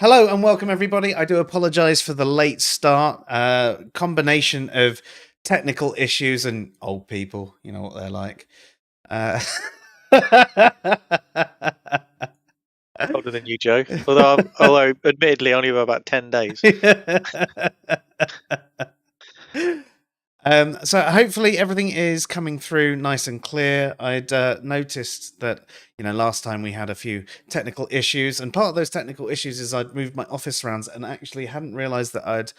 Hello and welcome, everybody. I do apologize for the late start. Combination of technical issues and old people. You know what they're like. Uh, Older than you, Joe. Although admittedly only about 10 days. So hopefully everything is coming through nice and clear. I'd noticed that last time we had a few technical issues, and part of those technical issues is I'd moved my office around and actually hadn't realized that I'd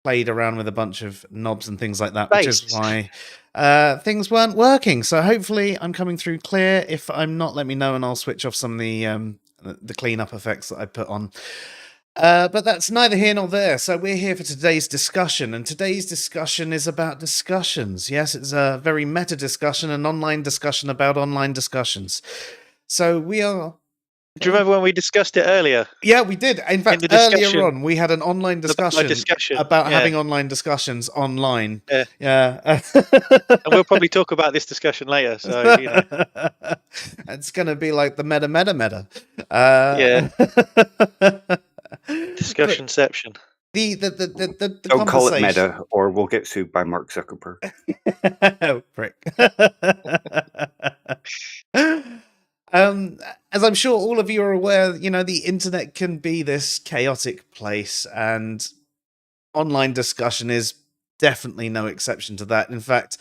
played around with a bunch of knobs and things like that, which is Space. why things weren't working. So hopefully I'm coming through clear. If I'm not, let me know and I'll switch off some of the cleanup effects that I put on. But that's neither here nor there. So we're here for today's discussion, and today's discussion is about discussions. Yes, it's a very meta discussion, an online discussion about online discussions. So we are. Do you remember when we discussed it earlier? Yeah, we did. In fact, the earlier discussion on, we had an online discussion about yeah. having online discussions online. Yeah. Yeah. And we'll probably talk about this discussion later. So, It's going to be like the meta. Yeah. Discussionception. The Don't call it conversation. meta, or we'll get sued by Mark Zuckerberg. Prick. As I'm sure all of you are aware, the internet can be this chaotic place, and online discussion is definitely no exception to that. In fact,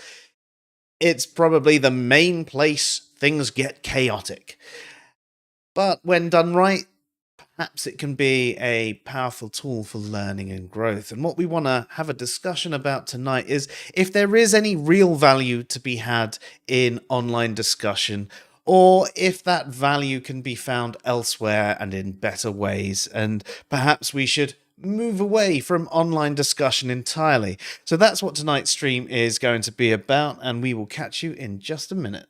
it's probably the main place things get chaotic. But when done right, perhaps it can be a powerful tool for learning and growth. And what we want to have a discussion about tonight is if there is any real value to be had in online discussion, or if that value can be found elsewhere and in better ways, and perhaps we should move away from online discussion entirely. So that's what tonight's stream is going to be about, and we will catch you in just a minute.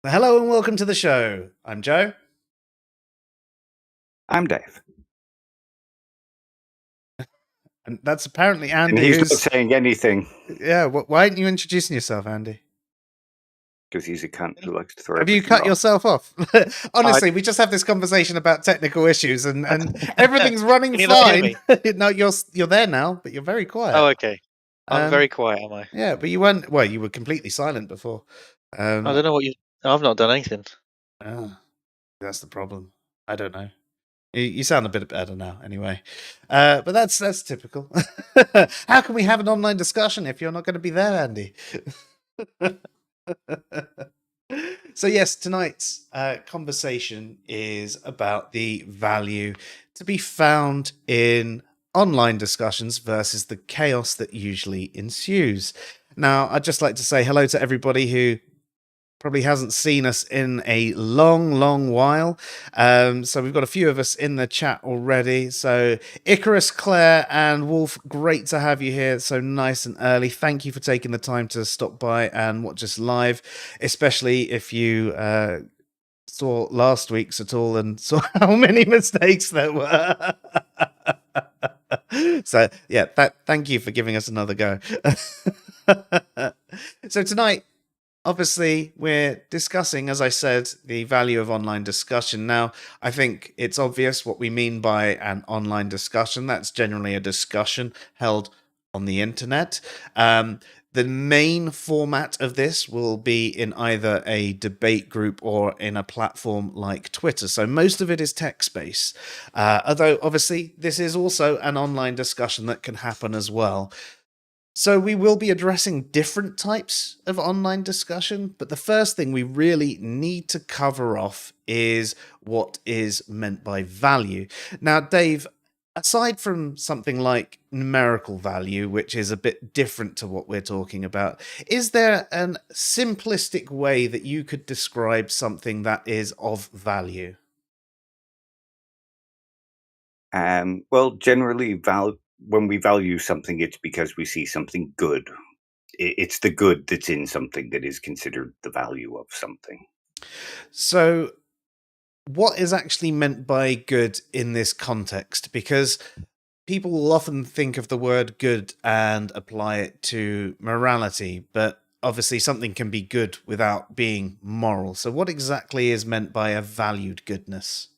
Hello and welcome to the show. I'm Joe. I'm Dave. And that's apparently Andy. And he's not saying anything. Yeah, why aren't you introducing yourself, Andy? Because he's a cunt who likes to throw. Have you cut yourself off? Honestly, we just have this conversation about technical issues, and everything's running fine. No, you're there now, but you're very quiet. Oh, okay. I'm very quiet, am I? Yeah, but you weren't. Well, you were completely silent before. I don't know what you. I've not done anything. That's the problem. I don't know. You sound a bit better now, anyway. But that's typical. How can we have an online discussion if you're not going to be there, Andy? So yes, tonight's conversation is about the value to be found in online discussions versus the chaos that usually ensues. Now, I'd just like to say hello to everybody who probably hasn't seen us in a long while. So we've got a few of us in the chat already. So Icarus, Claire, and Wolf, great to have you here. So nice and early. Thank you for taking the time to stop by and watch us live, especially if you saw last week's at all and saw how many mistakes there were. So yeah, thank you for giving us another go. So tonight, obviously, we're discussing, as I said, the value of online discussion. Now, I think it's obvious what we mean by an online discussion. That's generally a discussion held on the internet. The main format of this will be in either a debate group or in a platform like Twitter. So most of it is text-based. Although, obviously, this is also an online discussion that can happen as well. So we will be addressing different types of online discussion, but the first thing we really need to cover off is what is meant by value. Now, Dave, aside from something like numerical value, which is a bit different to what we're talking about, is there a simplistic way that you could describe something that is of value? Well, generally, when we value something, it's because we see something good. It's the good that's in something that is considered the value of something. So, what is actually meant by good in this context? Because people will often think of the word good and apply it to morality, but obviously something can be good without being moral. So, what exactly is meant by a valued goodness?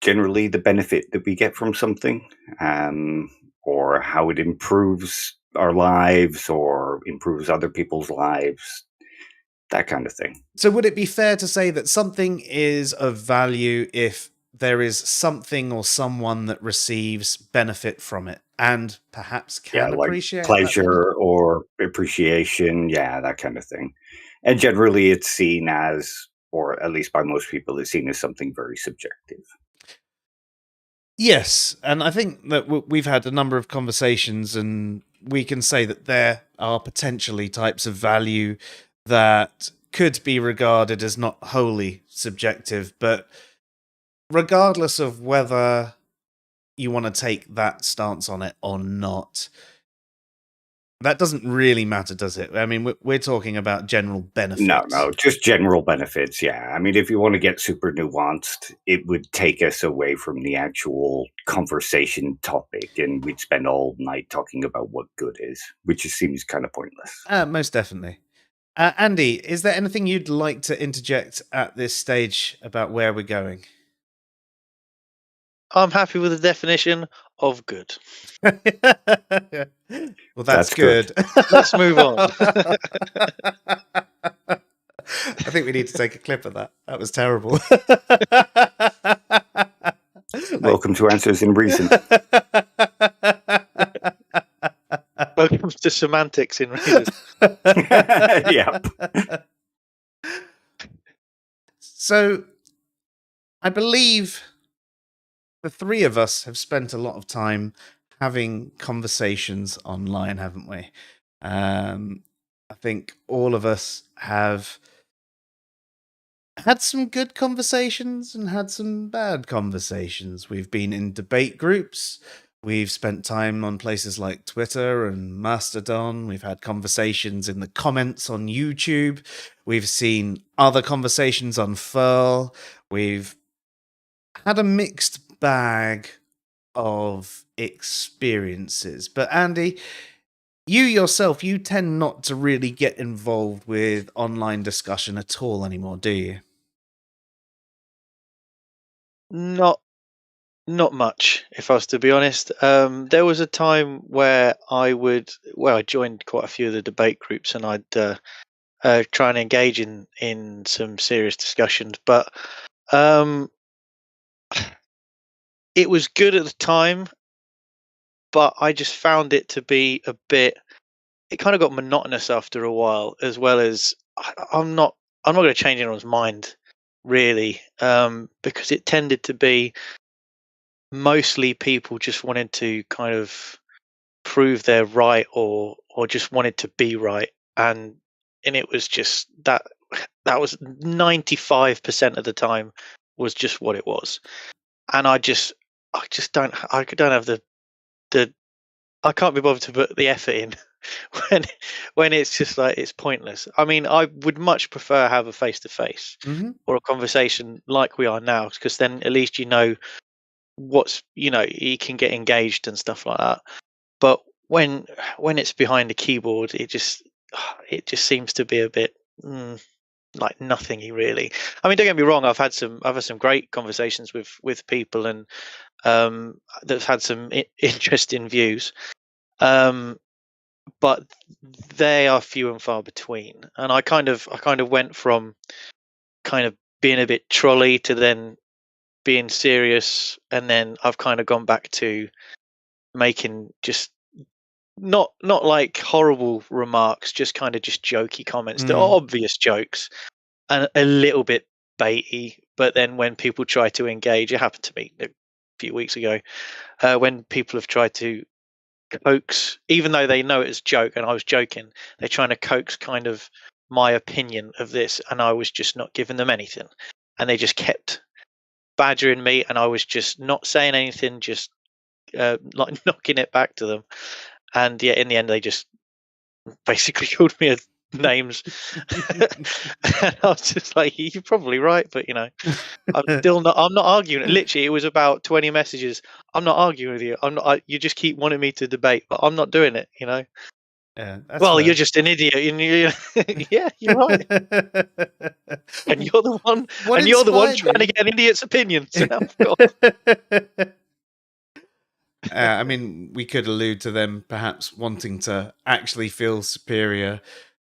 Generally, the benefit that we get from something, um, or how it improves our lives or improves other people's lives, that kind of thing. So, would it be fair to say that something is of value if there is something or someone that receives benefit from it and perhaps Yeah, can like appreciate that benefit? pleasure or appreciation, yeah, that kind of thing. And generally, it's seen as, or at least by most people, it's seen as something very subjective. Yes, and I think that we've had a number of conversations, and we can say that there are potentially types of value that could be regarded as not wholly subjective, but regardless of whether you want to take that stance on it or not, that doesn't really matter, does it? I mean, we're talking about general No, benefits. no, just general benefits. Yeah. I mean, if you want to get super nuanced, it would take us away from the actual conversation topic, and we'd spend all night talking about what good is, which just seems kind of pointless. Most definitely. Andy, is there anything you'd like to interject at this stage about where we're going? I'm happy with the definition of good. Well, that's That's good. good. Let's move on. I think we need to take a clip of that. That was terrible. Welcome to Answers in Reason. Welcome to semantics in reason. Yep. So, I believe the three of us have spent a lot of time having conversations online, haven't we? I think all of us have had some good conversations and had some bad conversations. We've been in debate groups. We've spent time on places like Twitter and Mastodon. We've had conversations in the comments on YouTube. We've seen other conversations on Furl. We've had a mixed bag of experiences. But Andy, you yourself, you tend not to really get involved with online discussion at all anymore, do you? Not much, if I was to be honest. There was a time where I joined quite a few of the debate groups, and I'd try and engage in some serious discussions. But um, it was good at the time, but I just found it to be a bit. It kind of got monotonous after a while, as well as I'm not going to change anyone's mind really, because it tended to be mostly people just wanted to kind of prove they're right, or just wanted to be right, and it was just that was 95% of the time was just what it was. And I just don't have the I can't be bothered to put the effort in when it's just like it's pointless. I mean, I would much prefer have a face to face Mm-hmm. or a conversation like we are now, because then at least you can get engaged and stuff like that. But when it's behind a keyboard, it just seems to be a bit like nothingy really. I mean, don't get me wrong. I've had some great conversations with people, and that've had some interesting views. Um, but they are few and far between. And I kind of went from kind of being a bit trolley to then being serious, and then I've kind of gone back to making just not like horrible remarks, just kind of just jokey comments. They're obvious jokes and a little bit baity. But then when people try to engage, it happened to me a few weeks ago, when people have tried to coax, even though they know it's a joke and I was joking, they're trying to coax kind of my opinion of this, and I was just not giving them anything, and they just kept badgering me, and I was just not saying anything, just like knocking it back to them. And yeah, in the end, they just basically called me names. And I was just like, "You're probably right, but I'm not arguing." Literally, it was about 20 messages. I'm not arguing with you. I'm not. You just keep wanting me to debate, but I'm not doing it. Yeah, that's Well, fair. you're just an idiot. Yeah, you're right. And you're the one. What And you're the one inspired trying to you? get an idiot's opinion. So now I've got. I mean, we could allude to them perhaps wanting to actually feel superior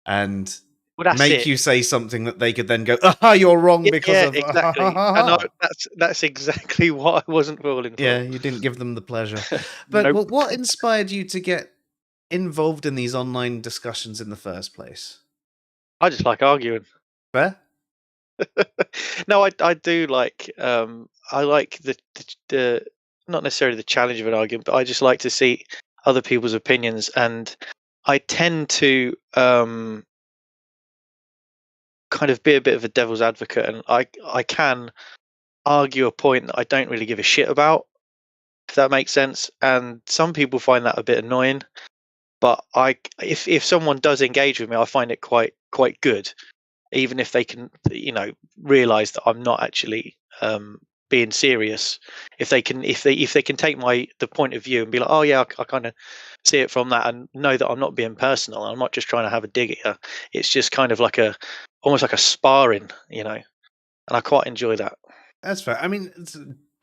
and Well, that's make it. you say something that they could then go, "Ah, you're wrong because Yeah, of." exactly. And that's exactly what I wasn't falling for. Yeah, you didn't give them the pleasure. But Nope. what inspired you to get involved in these online discussions in the first place? I just like arguing. Fair? No, I do like I like the not necessarily the challenge of an argument, but I just like to see other people's opinions, and I tend to kind of be a bit of a devil's advocate, and I can argue a point that I don't really give a shit about, if that makes sense. And some people find that a bit annoying, but if someone does engage with me, I find it quite good, even if they can realize that I'm not actually being serious. If they can take the point of view and be like, oh yeah, I kind of see it from that, and know that I'm not being personal, I'm not just trying to have a dig at you. It's just kind of like almost like a sparring, and I quite enjoy that. That's fair. I mean,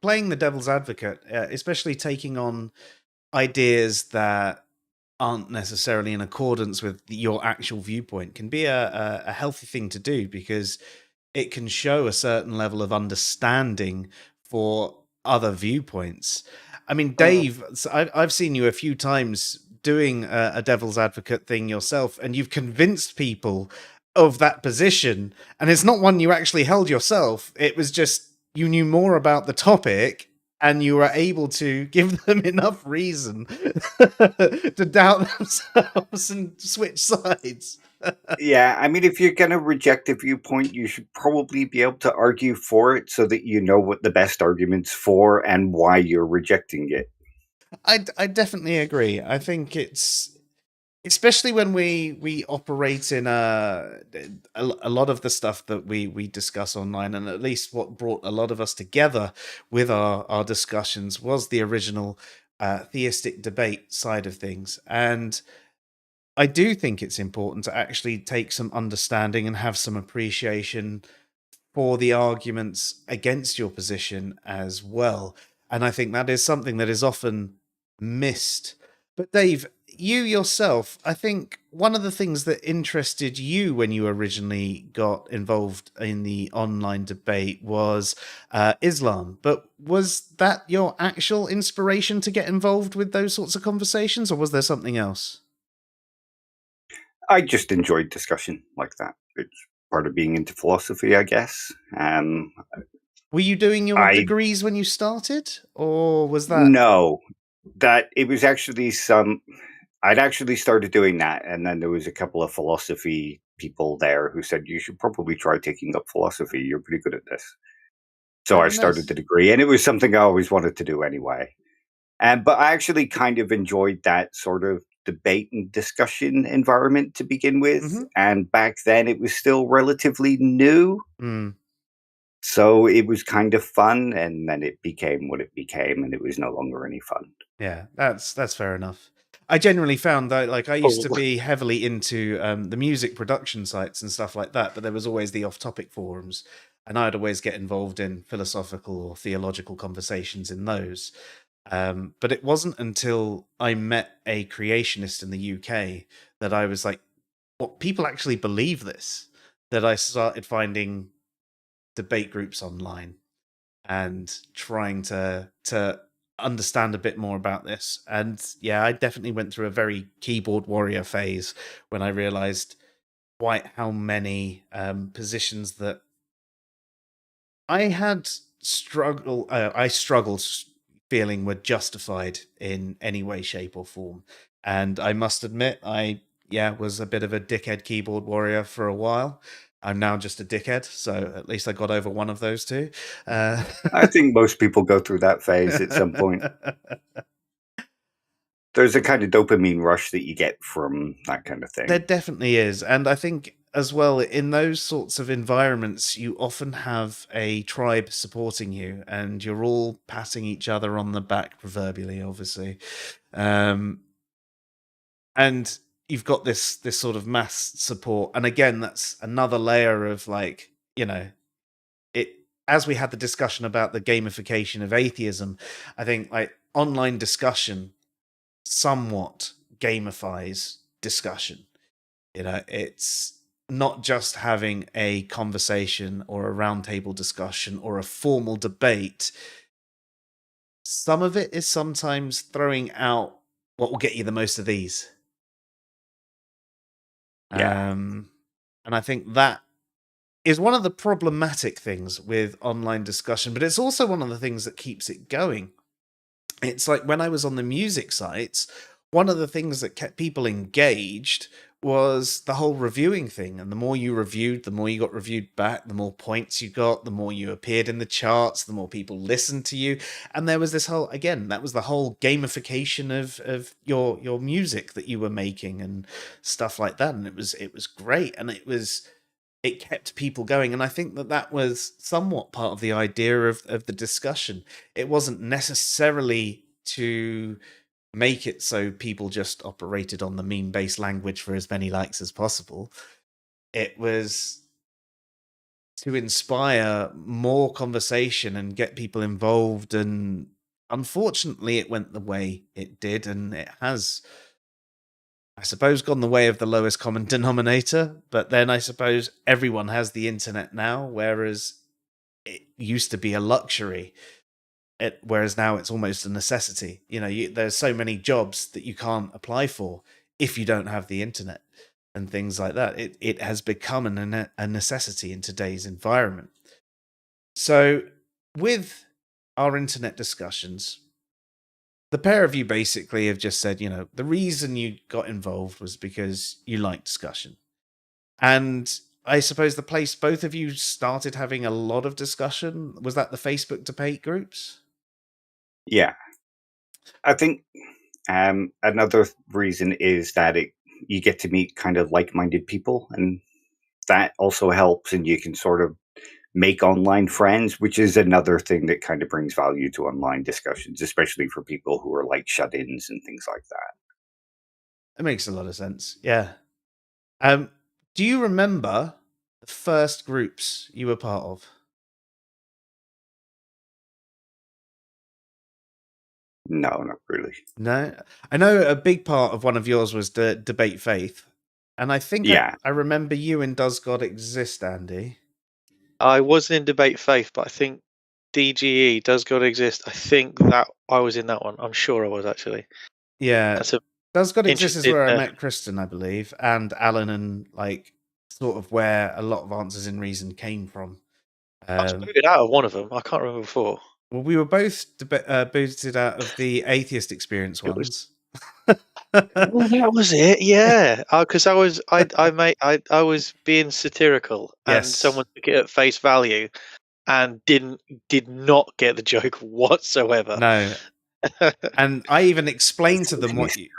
playing the devil's advocate, especially taking on ideas that aren't necessarily in accordance with your actual viewpoint, can be a healthy thing to do, because it can show a certain level of understanding for other viewpoints. I mean, Dave, I've seen you a few times doing a devil's advocate thing yourself, and you've convinced people of that position. And it's not one you actually held yourself. It was just you knew more about the topic and you were able to give them enough reason to doubt themselves and switch sides. Yeah, I mean, if you're going to reject a viewpoint, you should probably be able to argue for it so that you know what the best argument's for and why you're rejecting it. I definitely agree. I think it's, especially when we operate in a lot of the stuff that we discuss online, and at least what brought a lot of us together with our discussions was the original theistic debate side of things. And I do think it's important to actually take some understanding and have some appreciation for the arguments against your position as well. And I think that is something that is often missed. But Dave, you yourself, I think one of the things that interested you when you originally got involved in the online debate was Islam. But was that your actual inspiration to get involved with those sorts of conversations, or was there something else? I just enjoyed discussion like that. It's part of being into philosophy, I guess. Were you doing your I degrees when you started, or was that? No, that it was actually I'd actually started doing that, and then there was a couple of philosophy people there who said, you should probably try taking up philosophy. You're pretty good at this. So I Very started nice. the degree, and it was something I always wanted to do anyway. But I actually kind of enjoyed that sort of debate and discussion environment to begin with. Mm-hmm. And back then it was still relatively new. Mm. So it was kind of fun, and then it became what it became, and it was no longer any fun. Yeah, that's fair enough. I generally found that, like, I used to Oh, be heavily into the music production sites and stuff like that, but there was always the off-topic forums, and I'd always get involved in philosophical or theological conversations in those. But it wasn't until I met a creationist in the UK that I was like, "What, people actually believe this?" That I started finding debate groups online and trying to understand a bit more about this. And yeah, I definitely went through a very keyboard warrior phase when I realized quite how many positions that I had I struggled feeling were justified in any way, shape, or form. And I must admit, I was a bit of a dickhead keyboard warrior for a while. I'm now just a dickhead, so at least I got over one of those two. I think most people go through that phase at some point. There's a kind of dopamine rush that you get from that kind of thing. There definitely is. And I think as well, in those sorts of environments, you often have a tribe supporting you and you're all patting each other on the back, proverbially, obviously. And you've got this sort of mass support. And again, that's another layer of like, it, as we had the discussion about the gamification of atheism, I think like online discussion somewhat gamifies discussion. It's not just having a conversation or a roundtable discussion or a formal debate. Some of it is sometimes throwing out what will get you the most of these. Yeah. And I think that is one of the problematic things with online discussion, but it's also one of the things that keeps it going. It's like when I was on the music sites, one of the things that kept people engaged was the whole reviewing thing. And the more you reviewed, the more you got reviewed back, the more points you got, the more you appeared in the charts, the more people listened to you. And there was this whole, again, that was the whole gamification of your music that you were making and stuff like that. And it was great. And it kept people going. And I think that was somewhat part of the idea of the discussion. It wasn't necessarily to make it so people just operated on the meme-based language for as many likes as possible. It was to inspire more conversation and get people involved. And unfortunately, it went the way it did. And it has, I suppose, gone the way of the lowest common denominator, but then I suppose everyone has the internet now, whereas it used to be a luxury. Whereas now it's almost a necessity. There's so many jobs that you can't apply for if you don't have the internet and things like that. It has become a necessity in today's environment. So with our internet discussions, the pair of you basically have just said, the reason you got involved was because you like discussion. And I suppose the place both of you started having a lot of discussion, was that the Facebook debate groups? Yeah. I think another reason is that you get to meet kind of like-minded people, and that also helps, and you can sort of make online friends, which is another thing that kind of brings value to online discussions, especially for people who are like shut-ins and things like that. It makes a lot of sense. Yeah. Do you remember the first groups you were part of? No, not really. No? I know a big part of one of yours was the debate faith. And I think I remember you in Does God Exist, Andy? I wasn't in debate faith, but I think DGE, Does God Exist? I think that I was in that one. I'm sure I was, actually. Yeah. That's a Does God Exist is where I interesting, met Kristen, I believe, and Alan, and like sort of where a lot of Answers in Reason came from. I was booted out of one of them. I can't remember before. Well, we were both booted out of the atheist experience It was. ones. Well, that was it, yeah. Because I was being satirical, and Yes. someone took it at face value, and did not get the joke whatsoever. No. And I even explained to them what you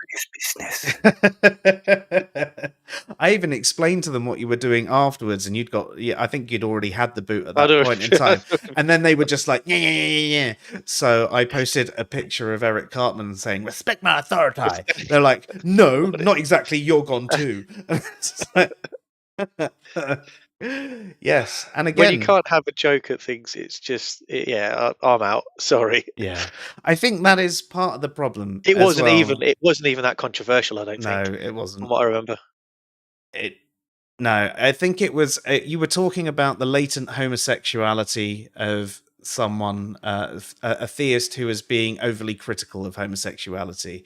business. I even explained to them what you were doing afterwards, and I think you'd already had the boot at that point in time. And then they were just like, yeah. So I posted a picture of Eric Cartman saying, "Respect my authority." They're like, "No, not exactly. You're gone too." Yes, and again, when you can't have a joke at things, it's just I'm out. Sorry. Yeah, I think that is part of the problem. It wasn't even that controversial. I don't think. No, it wasn't. From what I remember, No, I think it was. You were talking about the latent homosexuality of someone, a theist who was being overly critical of homosexuality,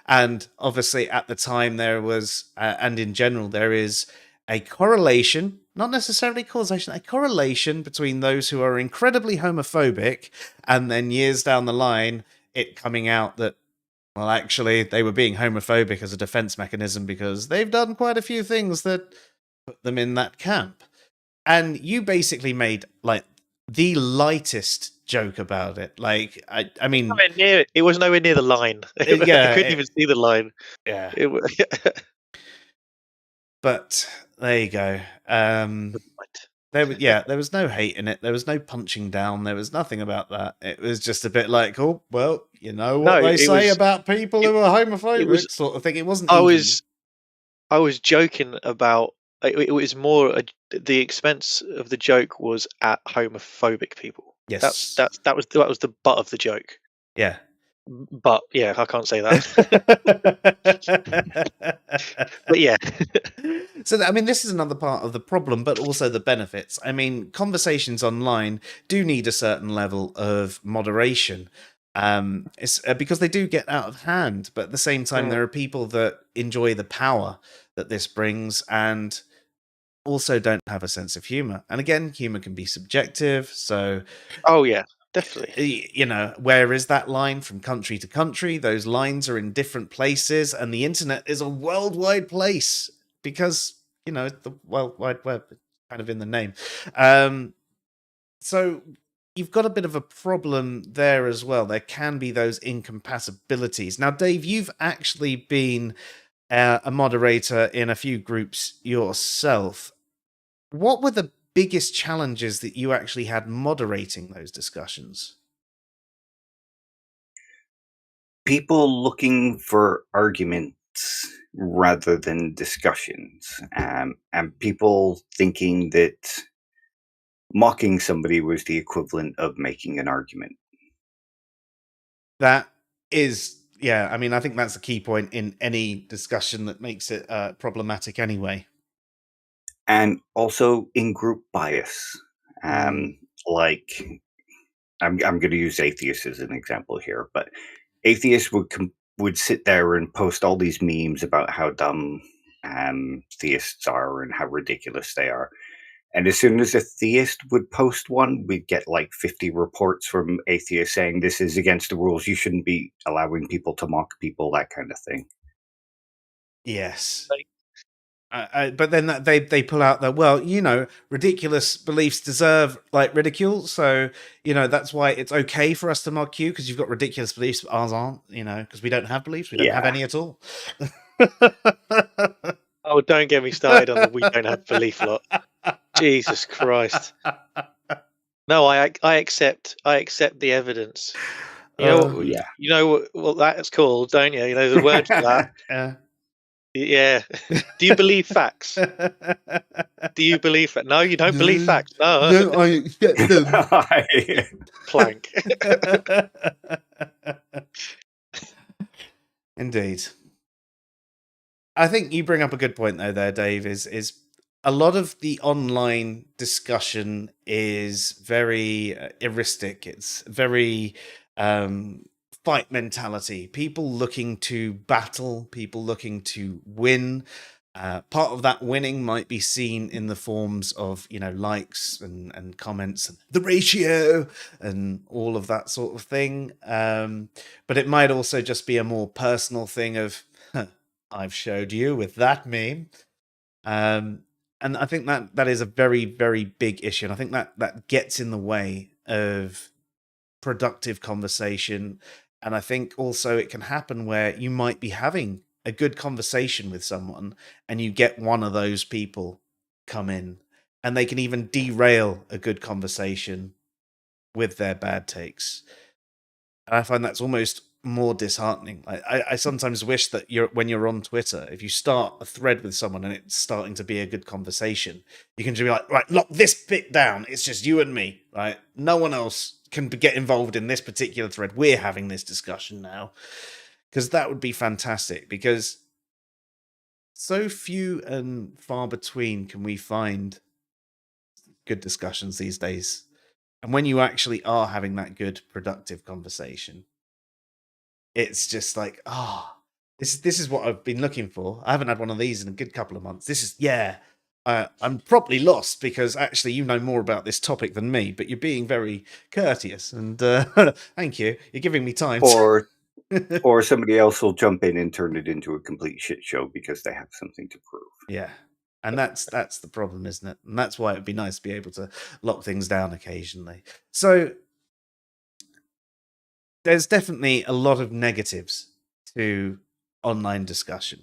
and obviously at the time there was, and in general there is a correlation, not necessarily causation, a correlation between those who are incredibly homophobic and then years down the line it coming out that, well, actually they were being homophobic as a defense mechanism because they've done quite a few things that put them in that camp. And you basically made like the lightest joke about it. Like, I mean, Nowhere near it. It was nowhere near the line. I yeah, couldn't even see the line. yeah. It was, But there you go. There was no hate in it. There was no punching down. There was nothing about that. It was just a bit like, oh, well, you know what No, they it say was. about people who are It homophobic, was. sort of thing. It wasn't I even. was joking about. It was more the expense of the joke was at homophobic people. Yes. That was the butt of the joke. Yeah. But yeah, I can't say that. But yeah, So, I mean, this is another part of the problem, but also the benefits. I mean, conversations online do need a certain level of moderation. It's because they do get out of hand, but at the same time, there are people that enjoy the power that this brings and also don't have a sense of humor. And again, humor can be subjective. So, oh yeah, definitely. you know, where is that line from country to country? Those lines are in different places, and the internet is a worldwide place because, you know, the World Wide Web is kind of in the name. So you've got a bit of a problem there as well. There can be those incompatibilities. Now, Dave, you've actually been a moderator in a few groups yourself. What were the biggest challenges that you actually had moderating those discussions? People looking for arguments rather than discussions, and people thinking that mocking somebody was the equivalent of making an argument. That is, yeah, I mean, I think that's a key point in any discussion that makes it problematic anyway. And also in group bias. Like, I'm going to use atheists as an example here, but atheists would sit there and post all these memes about how dumb theists are and how ridiculous they are. And as soon as a theist would post one, we'd get like 50 reports from atheists saying this is against the rules. You shouldn't be allowing people to mock people, that kind of thing. Yes. But then they pull out that, well, you know, ridiculous beliefs deserve like ridicule. So, you know, that's why it's okay for us to mock you because you've got ridiculous beliefs, but ours aren't, you know, because we don't have beliefs. We don't have any at all. Oh, don't get me started on the we don't have belief lot. Jesus Christ. No, I accept the evidence. You know, yeah. You know what that's called, don't you? You know the word for that. Yeah. Do you believe facts? Do you believe that? No, you don't believe facts. No. No, I accept them. Plank. Indeed. I think you bring up a good point though there, Dave, is a lot of the online discussion is very heuristic. It's very fight mentality. People looking to battle, people looking to win. Part of that winning might be seen in the forms of, you know, likes and comments, and the ratio, and all of that sort of thing. But it might also just be a more personal thing of, I've showed you with that meme. And I think that is a very, very big issue. And I think that gets in the way of productive conversation. And I think also it can happen where you might be having a good conversation with someone and you get one of those people come in and they can even derail a good conversation with their bad takes. And I find that's almost more disheartening. I sometimes wish that when you're on Twitter, if you start a thread with someone and it's starting to be a good conversation, you can just be like, right, lock this bit down. It's just you and me, right? No one else can get involved in this particular thread. We're having this discussion now. Because that would be fantastic. Because so few and far between can we find good discussions these days. And when you actually are having that good, productive conversation, it's just like, this is what I've been looking for. I haven't had one of these in a good couple of months. This is, I'm probably lost because actually you know more about this topic than me, but you're being very courteous and thank you. You're giving me time. Or somebody else will jump in and turn it into a complete shit show because they have something to prove. Yeah. And that's the problem, isn't it? And that's why it'd be nice to be able to lock things down occasionally. So there's definitely a lot of negatives to online discussion.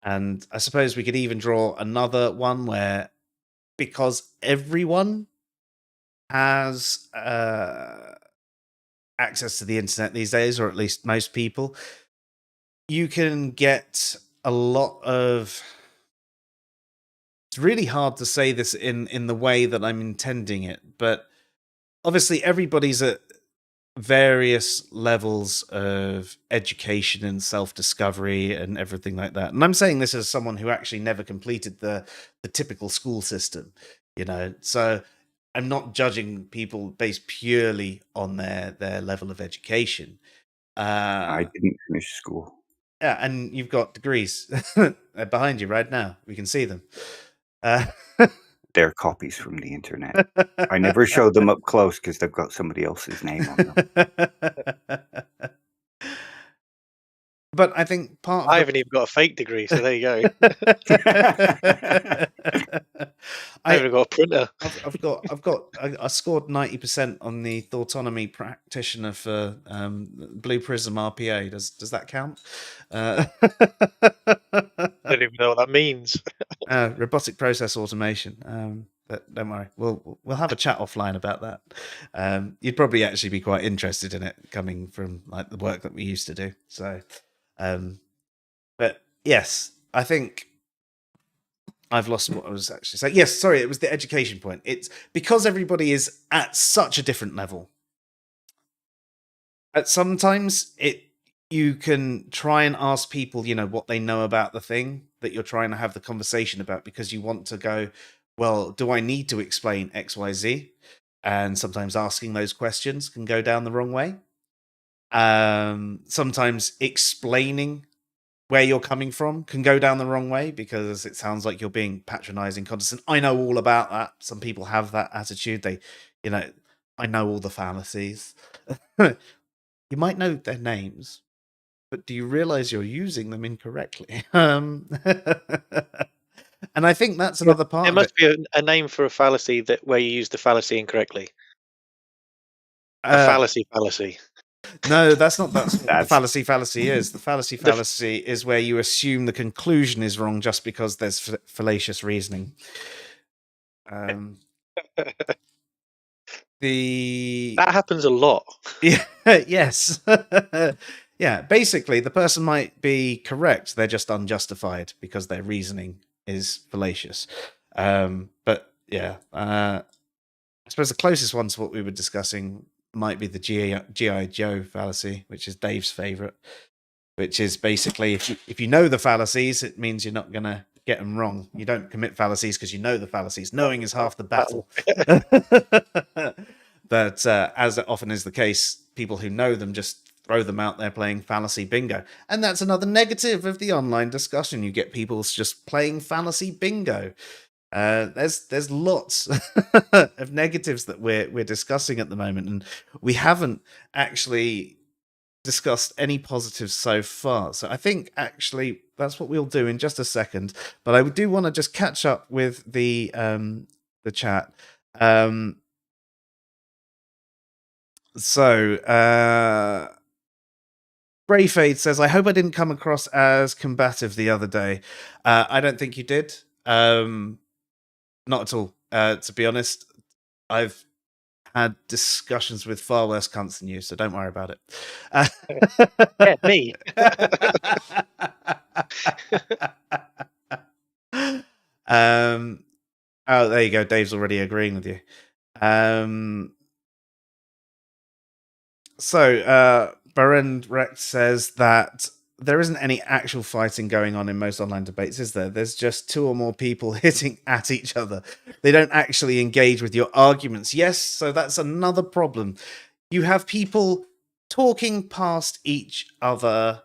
And I suppose we could even draw another one where, because everyone has access to the internet these days, or at least most people, you can get a lot of... It's really hard to say this in the way that I'm intending it, but obviously everybody's at various levels of education and self-discovery and everything like that. And I'm saying this as someone who actually never completed the typical school system, so I'm not judging people based purely on their level of education. I didn't finish school. Yeah, and you've got degrees behind you right now. We can see them. They're copies from the internet. I never show them up close because they've got somebody else's name on them. But I think part of I haven't even got a fake degree, so there you go. I haven't got a printer. I scored 90% on the Thoughtonomy practitioner for Blue Prism RPA. Does that count? I don't even know what that means. Robotic process automation. But don't worry, we'll have a chat offline about that. You'd probably actually be quite interested in it, coming from like the work that we used to do. So, but yes, I think I've lost what I was actually saying. Yes, sorry, it was the education point. It's because everybody is at such a different level. Sometimes you can try and ask people, what they know about the thing that you're trying to have the conversation about, because you want to go, well, do I need to explain X, Y, Z? And sometimes asking those questions can go down the wrong way. Sometimes explaining where you're coming from can go down the wrong way, because it sounds like you're being patronizing, condescending. I know all about that. Some people have that attitude. They, I know all the fallacies. You might know their names, but do you realize you're using them incorrectly? And I think that's another part. There must be a name for a fallacy where you use the fallacy incorrectly. A fallacy. No, that's not. That's what the fallacy is. The fallacy is where you assume the conclusion is wrong just because there's fallacious reasoning. That happens a lot. Yeah, yes. Yeah, basically, the person might be correct. They're just unjustified because their reasoning is fallacious. But yeah, I suppose the closest one to what we were discussing might be the G.I. Joe fallacy, which is Dave's favorite, which is basically if you know the fallacies, it means you're not going to get them wrong. You don't commit fallacies because you know the fallacies. Knowing is half the battle. But as often is the case, people who know them just throw them out there playing fallacy bingo. And that's another negative of the online discussion. You get people just playing fallacy bingo. There's lots of negatives that we're discussing at the moment, and we haven't actually discussed any positives so far. So I think actually that's what we'll do in just a second. But I do want to just catch up with the chat. Brayfade says, I hope I didn't come across as combative the other day. I don't think you did. Not at all. To be honest, I've had discussions with far worse cunts than you, so don't worry about it. Yeah, me. Oh, there you go. Dave's already agreeing with you. Barend Rex says that there isn't any actual fighting going on in most online debates, is there? There's just two or more people hitting at each other. They don't actually engage with your arguments. Yes, so that's another problem. You have people talking past each other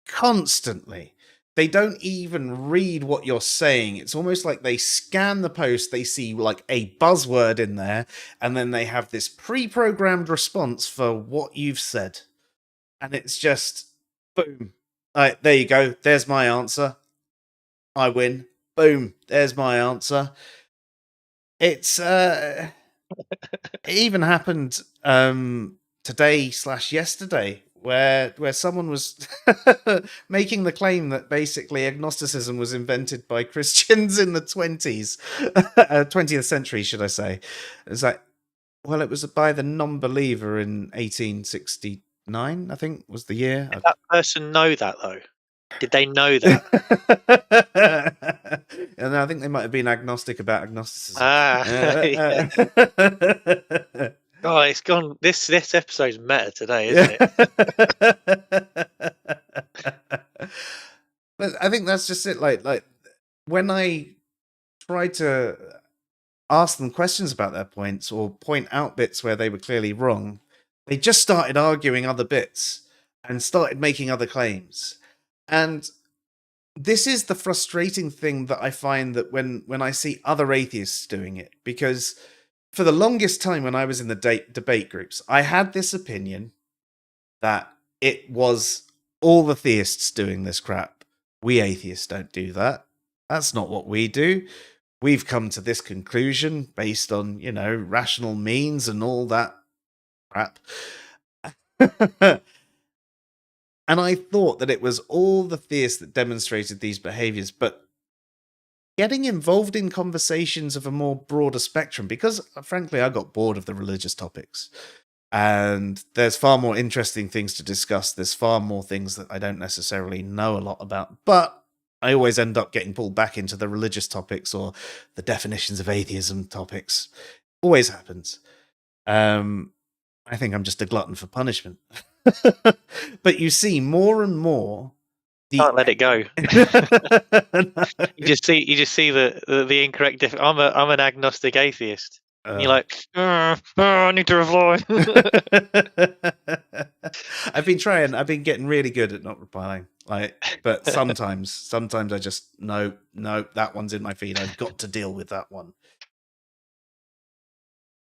constantly. They don't even read what you're saying. It's almost like they scan the post, they see like a buzzword in there, and then they have this pre-programmed response for what you've said. And it's just, boom. All right, there you go. There's my answer. I win. Boom. There's my answer. It's it even happened today/yesterday where someone was making the claim that basically agnosticism was invented by Christians in the 20th century, should I say. It's like, well, it was by the non-believer in 1869, I think was the year. Did that person know that, though? Did they know that? And I think they might have been agnostic about agnosticism. Yeah. Oh, it's gone. This episode's meta today, isn't it? But I think that's just it. Like when I try to ask them questions about their points or point out bits where they were clearly wrong, they just started arguing other bits and started making other claims. And this is the frustrating thing that I find, that when I see other atheists doing it, because for the longest time when I was in the debate groups, I had this opinion that it was all the theists doing this crap. We atheists don't do that. That's not what we do. We've come to this conclusion based on, rational means and all that crap. And I thought that it was all the theists that demonstrated these behaviors, but getting involved in conversations of a more broader spectrum, because frankly, I got bored of the religious topics. And there's far more interesting things to discuss. There's far more things that I don't necessarily know a lot about. But I always end up getting pulled back into the religious topics or the definitions of atheism topics. Always happens. I think I'm just a glutton for punishment. But you see more and more. Can't let it go. You just see the incorrect. I'm an agnostic atheist. And you're like, I need to reply. I've been getting really good at not replying. But sometimes I just no, that one's in my feed. I've got to deal with that one.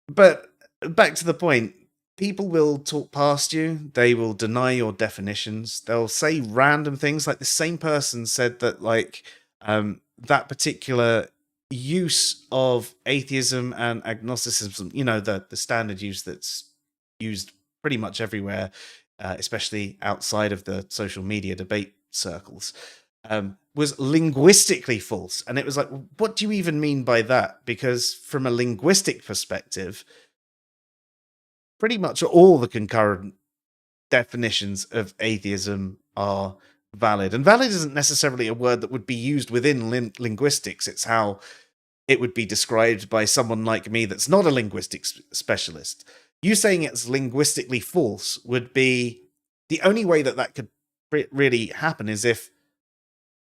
But back to the point, people will talk past you. They will deny your definitions. They'll say random things. Like the same person said that that particular use of atheism and agnosticism, the standard use that's used pretty much everywhere, especially outside of the social media debate circles, was linguistically false. And it was like, what do you even mean by that? Because from a linguistic perspective, pretty much all the concurrent definitions of atheism are valid. And valid isn't necessarily a word that would be used within linguistics. It's how it would be described by someone like me that's not a linguistics specialist. You saying it's linguistically false would be the only way that could really happen is if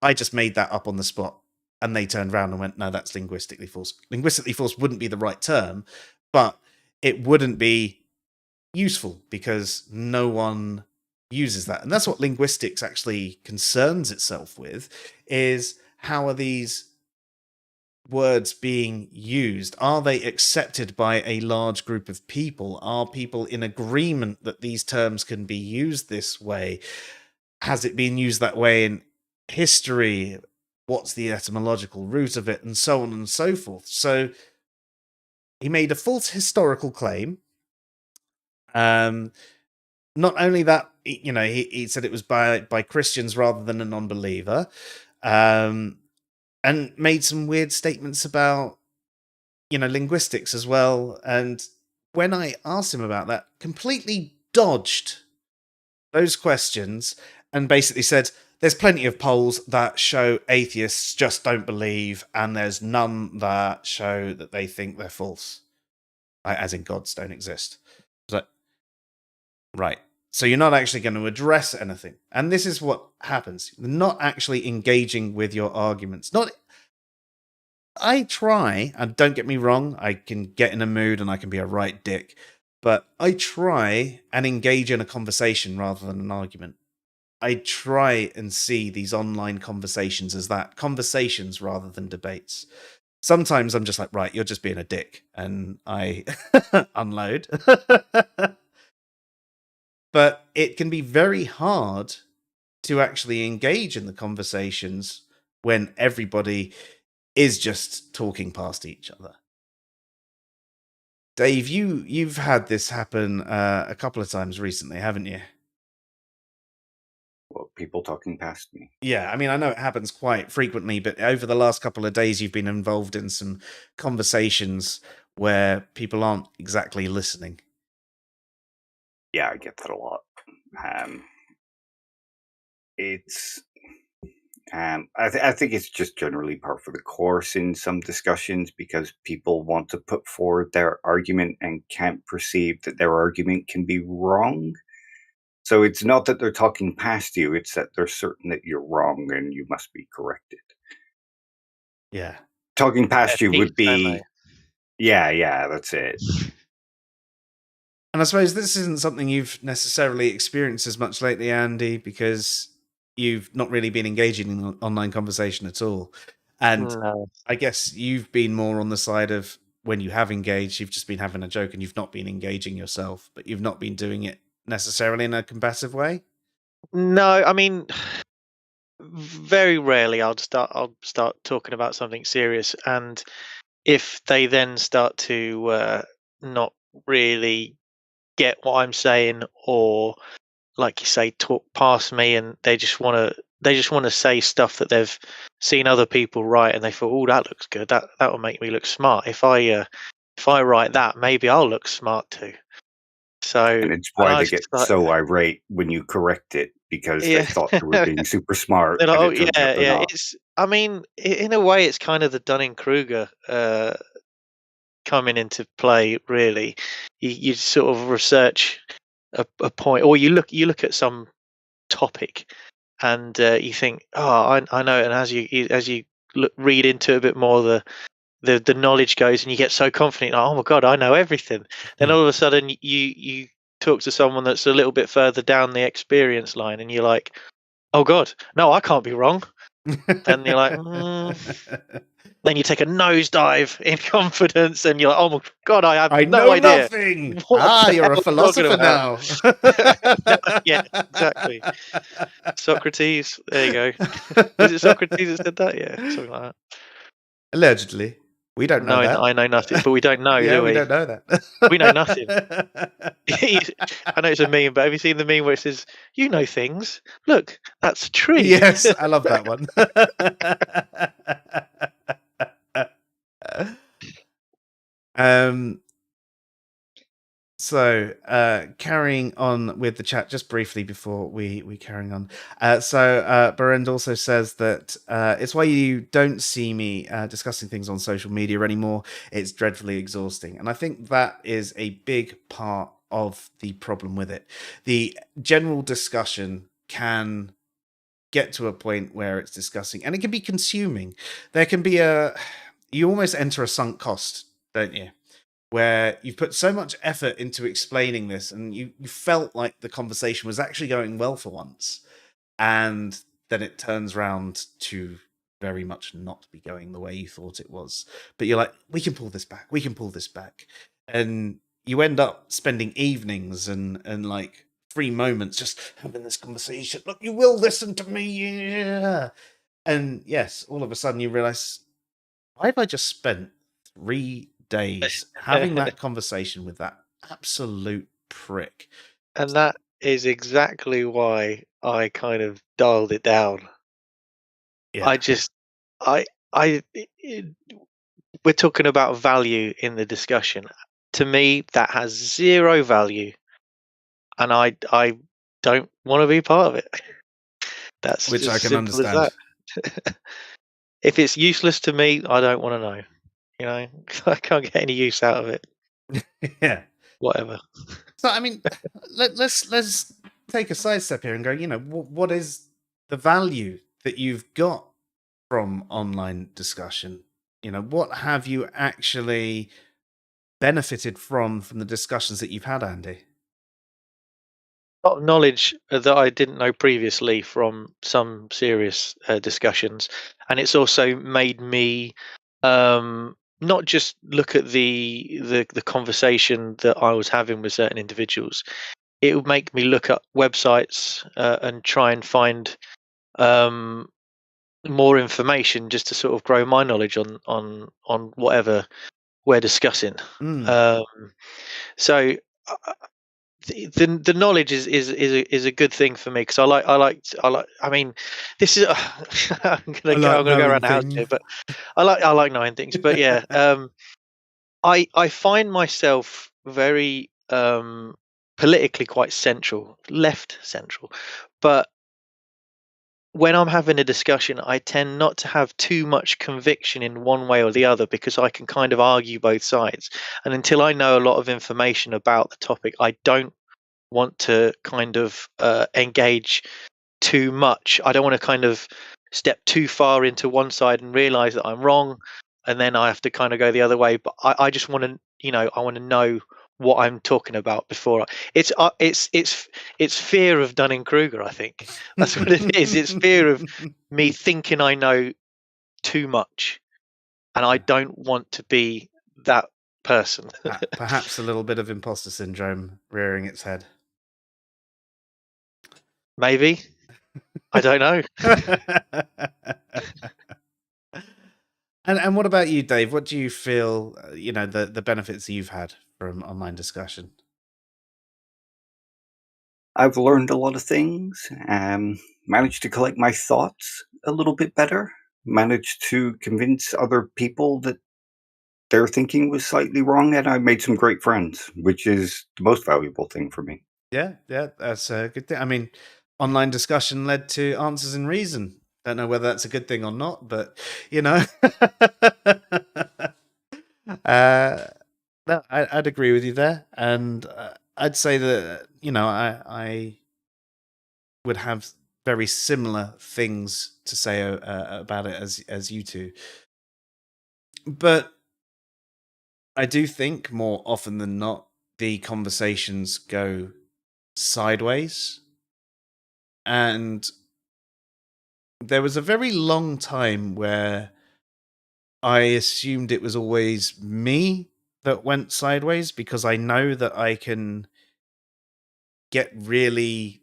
I just made that up on the spot and they turned around and went, no, that's linguistically false. Linguistically false wouldn't be the right term, but it wouldn't be useful because no one uses that. And that's what linguistics actually concerns itself with, is how are these words being used? Are they accepted by a large group of people? Are people in agreement that these terms can be used this way? Has it been used that way in history? What's the etymological root of it? And so on and so forth. So he made a false historical claim. Not only that, he said it was by Christians rather than a non-believer. And made some weird statements about, linguistics as well. And when I asked him about that, completely dodged those questions and basically said, there's plenty of polls that show atheists just don't believe, and there's none that show that they think they're false. As in gods don't exist. I was like, right. So you're not actually going to address anything. And this is what happens. You're not actually engaging with your arguments. I try, and don't get me wrong, I can get in a mood and I can be a right dick, but I try and engage in a conversation rather than an argument. I try and see these online conversations as that, conversations rather than debates. Sometimes I'm just like, right, you're just being a dick, and I unload. But it can be very hard to actually engage in the conversations when everybody is just talking past each other. Dave, you've had this happen a couple of times recently, haven't you? Well, people talking past me. Yeah, I mean, I know it happens quite frequently, but over the last couple of days, you've been involved in some conversations where people aren't exactly listening. Yeah, I get that a lot. It's I think it's just generally par for the course in some discussions, because people want to put forward their argument and can't perceive that their argument can be wrong. So it's not that they're talking past you, it's that they're certain that you're wrong and you must be corrected. Yeah. Talking past you would Peaks, don't be, yeah, that's it. And I suppose this isn't something you've necessarily experienced as much lately, Andy, because you've not really been engaging in online conversation at all. And No. I guess you've been more on the side of, when you have engaged, you've just been having a joke and you've not been engaging yourself, but you've not been doing it necessarily in a combative way. No, I mean, very rarely I'll start talking about something serious, and if they then start to not really get what I'm saying, or like you say, talk past me, and they just want to say stuff that they've seen other people write, and they thought, oh, that looks good, that will make me look smart. If I write that, maybe I'll look smart too. So, And it's why I they just get like, so irate when you correct it, because they yeah. thought they were being super smart, They're like, and oh it turns out they're yeah. not. I mean, in a way, it's kind of the Dunning-Kruger coming into play. Really, you sort of research a point, or you look at some topic, and you think, oh, I know it. And as you read into it a bit more, the knowledge goes, and you get so confident, like, oh my god, I know everything. Then all of a sudden, you talk to someone that's a little bit further down the experience line, and you're like, oh god, no, I can't be wrong. And you're like, then you take a nosedive in confidence, and you're like, oh my god, I have I no know idea. nothing. What the You're a hell are you talking philosopher about? now. No, yeah, exactly. Socrates, there you go. Was it Socrates that said that? Yeah, something like that. Allegedly. We don't know No, that. I know nothing, but we don't know, Yeah, do we we? don't know that. We know nothing. I know it's a meme, but have you seen the meme where it says, "You know things. Look, that's a tree." Yes, I love that one. So, carrying on with the chat just briefly before we carrying on. Berend also says that it's why you don't see me discussing things on social media anymore. It's dreadfully exhausting. And I think that is a big part of the problem with it. The general discussion can get to a point where it's discussing, and it can be consuming. There can be you almost enter a sunk cost, don't you? Where you've put so much effort into explaining this, and you felt like the conversation was actually going well for once, and then it turns around to very much not be going the way you thought it was. But you're like, we can pull this back, and you end up spending evenings and like free moments just having this conversation. Look, you will listen to me, yeah. And yes, all of a sudden you realize, why have I just spent 3 days having that conversation with that absolute prick? And that is exactly why I kind of dialed it down. Yeah. We're talking about value in the discussion. To me, that has zero value, and I don't want to be part of it. That's Which just I can simple as understand. that. If it's useless to me, I don't want to know. You know, I can't get any use out of it. Yeah. Whatever. So I mean, let's take a sidestep here and go, what is the value that you've got from online discussion? What have you actually benefited from the discussions that you've had, Andy? A lot of knowledge that I didn't know previously from some serious discussions, and it's also made me not just look at the conversation that I was having with certain individuals. It would make me look at websites and try and find more information just to sort of grow my knowledge on whatever we're discussing. So the knowledge is a good thing for me, because I mean, this is I'm I like gonna go knowing around the house things. here, but I like knowing things. But yeah, I find myself very politically quite left central, but when I'm having a discussion, I tend not to have too much conviction in one way or the other, because I can kind of argue both sides. And until I know a lot of information about the topic, I don't want to kind of engage too much. I don't want to kind of step too far into one side and realize that I'm wrong, and then I have to kind of go the other way. But I just want to, I want to know what I'm talking about before it's fear of Dunning-Kruger. I think that's what it is. It's fear of me thinking I know too much, and I don't want to be that person. Perhaps a little bit of imposter syndrome rearing its head. Maybe. I don't know. And what about you, Dave? What do you feel, the benefits you've had from online discussion? I've learned a lot of things, managed to collect my thoughts a little bit better, managed to convince other people that their thinking was slightly wrong, and I made some great friends, which is the most valuable thing for me. Yeah, that's a good thing. I mean, online discussion led to answers in reason. Don't know whether that's a good thing or not, but no, I'd agree with you there, and I'd say that I would have very similar things to say about it as you two, but I do think more often than not the conversations go sideways, and there was a very long time where I assumed it was always me that went sideways, because I know that I can get really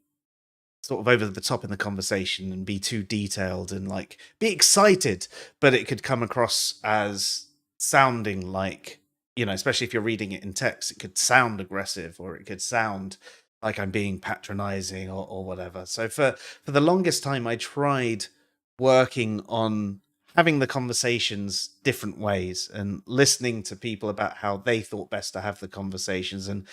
sort of over the top in the conversation and be too detailed and like be excited, but it could come across as sounding like, especially if you're reading it in text, it could sound aggressive, or it could sound like I'm being patronizing, or whatever. So for the longest time, I tried working on having the conversations different ways and listening to people about how they thought best to have the conversations, and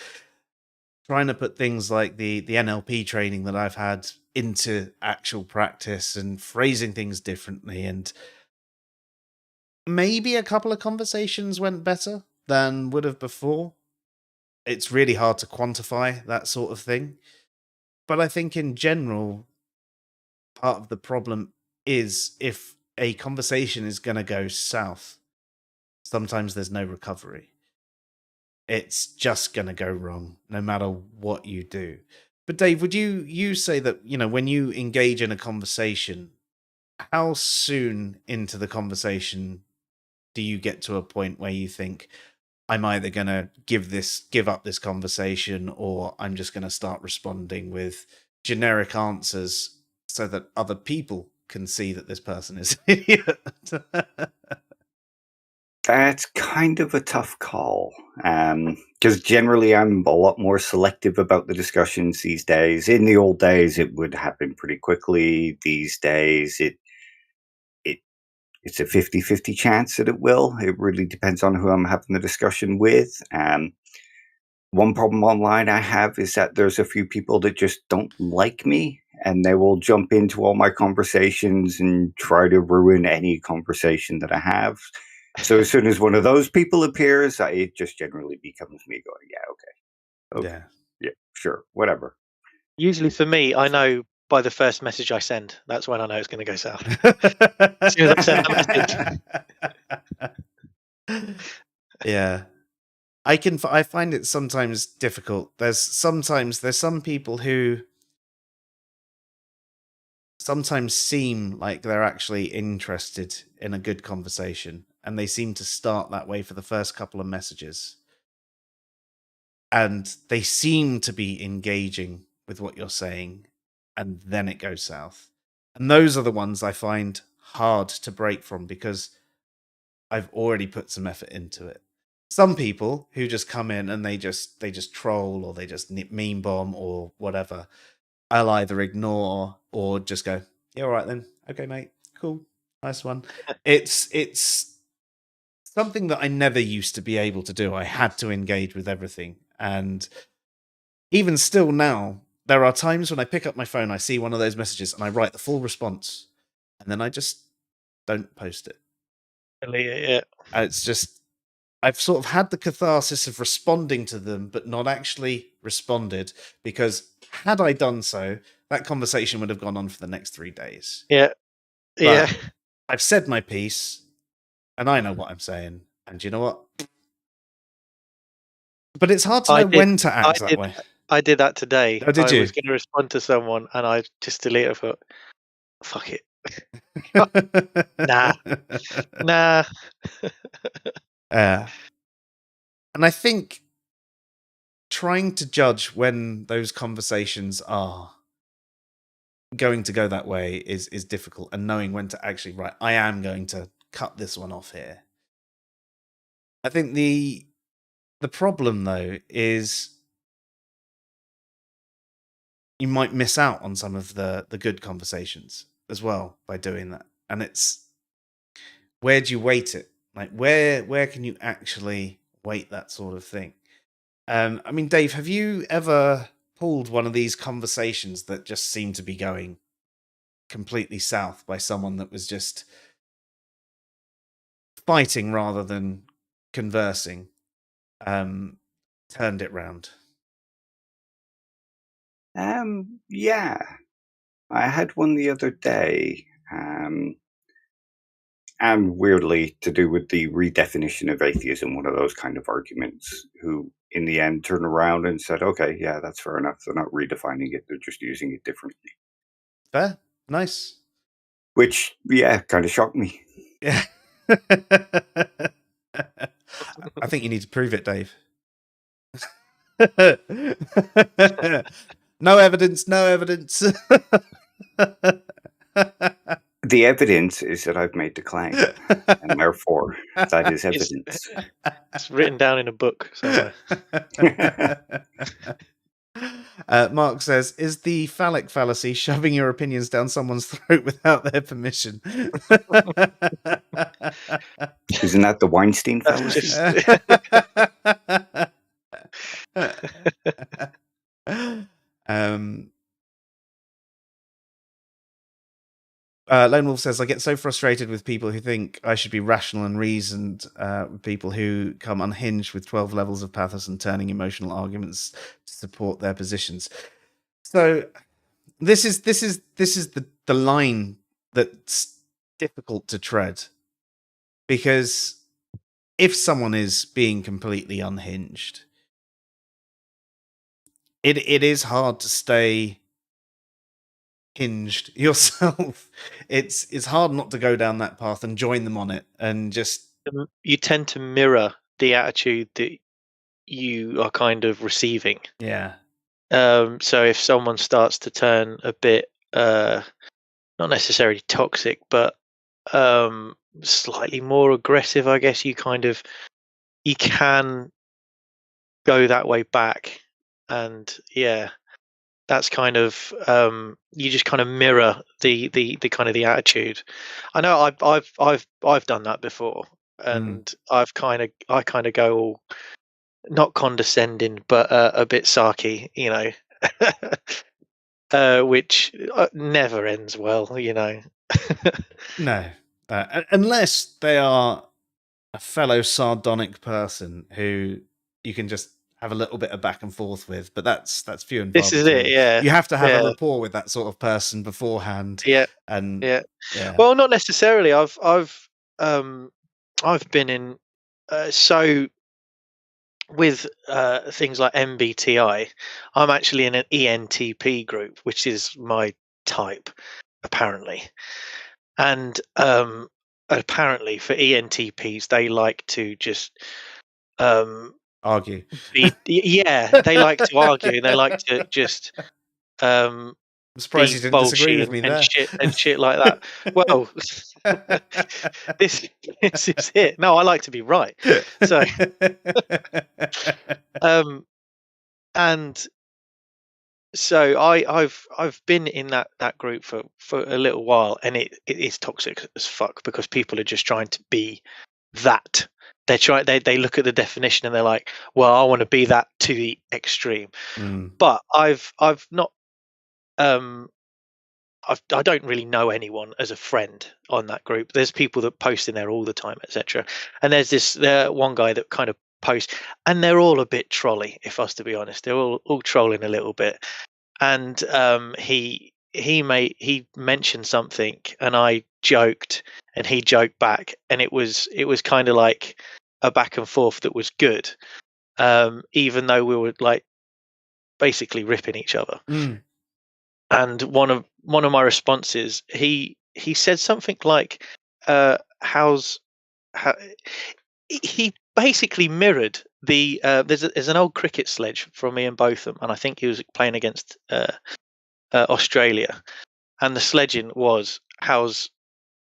trying to put things like the NLP training that I've had into actual practice and phrasing things differently. And maybe a couple of conversations went better than would have before. It's really hard to quantify that sort of thing. But I think in general, part of the problem is if a conversation is going to go south, sometimes there's no recovery. It's just going to go wrong no matter what you do. But Dave, would you say that, when you engage in a conversation, how soon into the conversation do you get to a point where you think, I'm either going to give up this conversation, or I'm just going to start responding with generic answers so that other people can see that this person is an idiot? That's kind of a tough call, because generally I'm a lot more selective about the discussions these days. In the old days, it would happen pretty quickly. These days, it's a 50-50 chance that it will. It really depends on who I'm having the discussion with. One problem online I have is that there's a few people that just don't like me, and they will jump into all my conversations and try to ruin any conversation that I have. So as soon as one of those people appears, it just generally becomes me going, yeah, okay, yeah, sure, whatever. Usually for me, I know by the first message I send. That's when I know it's going to go south. As soon as I send a message. Yeah. I find it sometimes difficult. There's some people who sometimes seem like they're actually interested in a good conversation, and they seem to start that way for the first couple of messages. And they seem to be engaging with what you're saying, and then it goes south. And those are the ones I find hard to break from because I've already put some effort into it. Some people who just come in and they just troll or they just meme bomb or whatever, I'll either ignore or just go, yeah, all right then, okay, mate, cool, nice one. It's something that I never used to be able to do. I had to engage with everything, and even still now, there are times when I pick up my phone, I see one of those messages, and I write the full response, and then I just don't post it. Yeah. It's just, I've sort of had the catharsis of responding to them, but not actually responded, because had I done so, that conversation would have gone on for the next 3 days. Yeah. But I've said my piece, and I know what I'm saying, and you know what? But it's hard to know when to act that way. I did that today. Oh, did I you? was going to respond to someone, and I just deleted. I thought, fuck it. Nah. And I think trying to judge when those conversations are going to go that way is difficult, and knowing when to actually, right, I am going to cut this one off here. I think the problem, though, is you might miss out on some of the good conversations as well by doing that. And it's, where do you weight it? Like, where can you actually weight that sort of thing? I mean, Dave, have you ever pulled one of these conversations that just seemed to be going completely south by someone that was just fighting rather than conversing, turned it round? Yeah, I had one the other day, and weirdly to do with the redefinition of atheism, one of those kind of arguments, who in the end turned around and said, okay, yeah, that's fair enough. They're not redefining it, they're just using it differently. Fair. Nice. Which, yeah, kind of shocked me. Yeah. I think you need to prove it, Dave. No evidence, no evidence. The evidence is that I've made the claim, and therefore that is evidence. It's written down in a book somewhere. Mark says, is the phallic fallacy shoving your opinions down someone's throat without their permission? Isn't that the Weinstein fallacy? Lone Wolf says, I get so frustrated with people who think I should be rational and reasoned, people who come unhinged with 12 levels of pathos and turning emotional arguments to support their positions. So this is the line that's difficult to tread, because if someone is being completely unhinged, it is hard to stay hinged yourself. It's hard not to go down that path and join them on it, and just, you tend to mirror the attitude that you are kind of receiving. Yeah. So if someone starts to turn a bit not necessarily toxic, but slightly more aggressive, I guess you can go that way back. And yeah, that's kind of you just kind of mirror the kind of the attitude. I know I've done that before, and I kind of go all, not condescending, but a bit sarky, which never ends well, No, unless they are a fellow sardonic person who you can just have a little bit of back and forth with, but that's few and far This is it, between. yeah. You have to have a rapport with that sort of person beforehand. Yeah, and yeah. Yeah. Well, not necessarily. I've been in so with things like MBTI. I'm actually in an ENTP group, which is my type, apparently. And apparently for ENTPs, they like to just argue. They like to argue. They like to just I'm surprised you didn't disagree with me and there. shit like that. Well, this is it. No, I like to be right. So, and so I've been in that group for a little while, and it is toxic as fuck because people are just trying to be that. They look at the definition and they're like, well, I want to be that to the extreme. But I've not I don't really know anyone as a friend on that group. There's people that post in there all the time, etc. And there's this one guy that kind of posts, and they're all a bit trolly, if I was to be honest. They're all trolling a little bit. And he mentioned something, and I joked, and he joked back, and it was kind of like a back and forth that was good, even though we were like basically ripping each other. And one of my responses, he said something like, he basically mirrored the there's an old cricket sledge from Ian Botham, and I think he was playing against Australia, and the sledging was, how's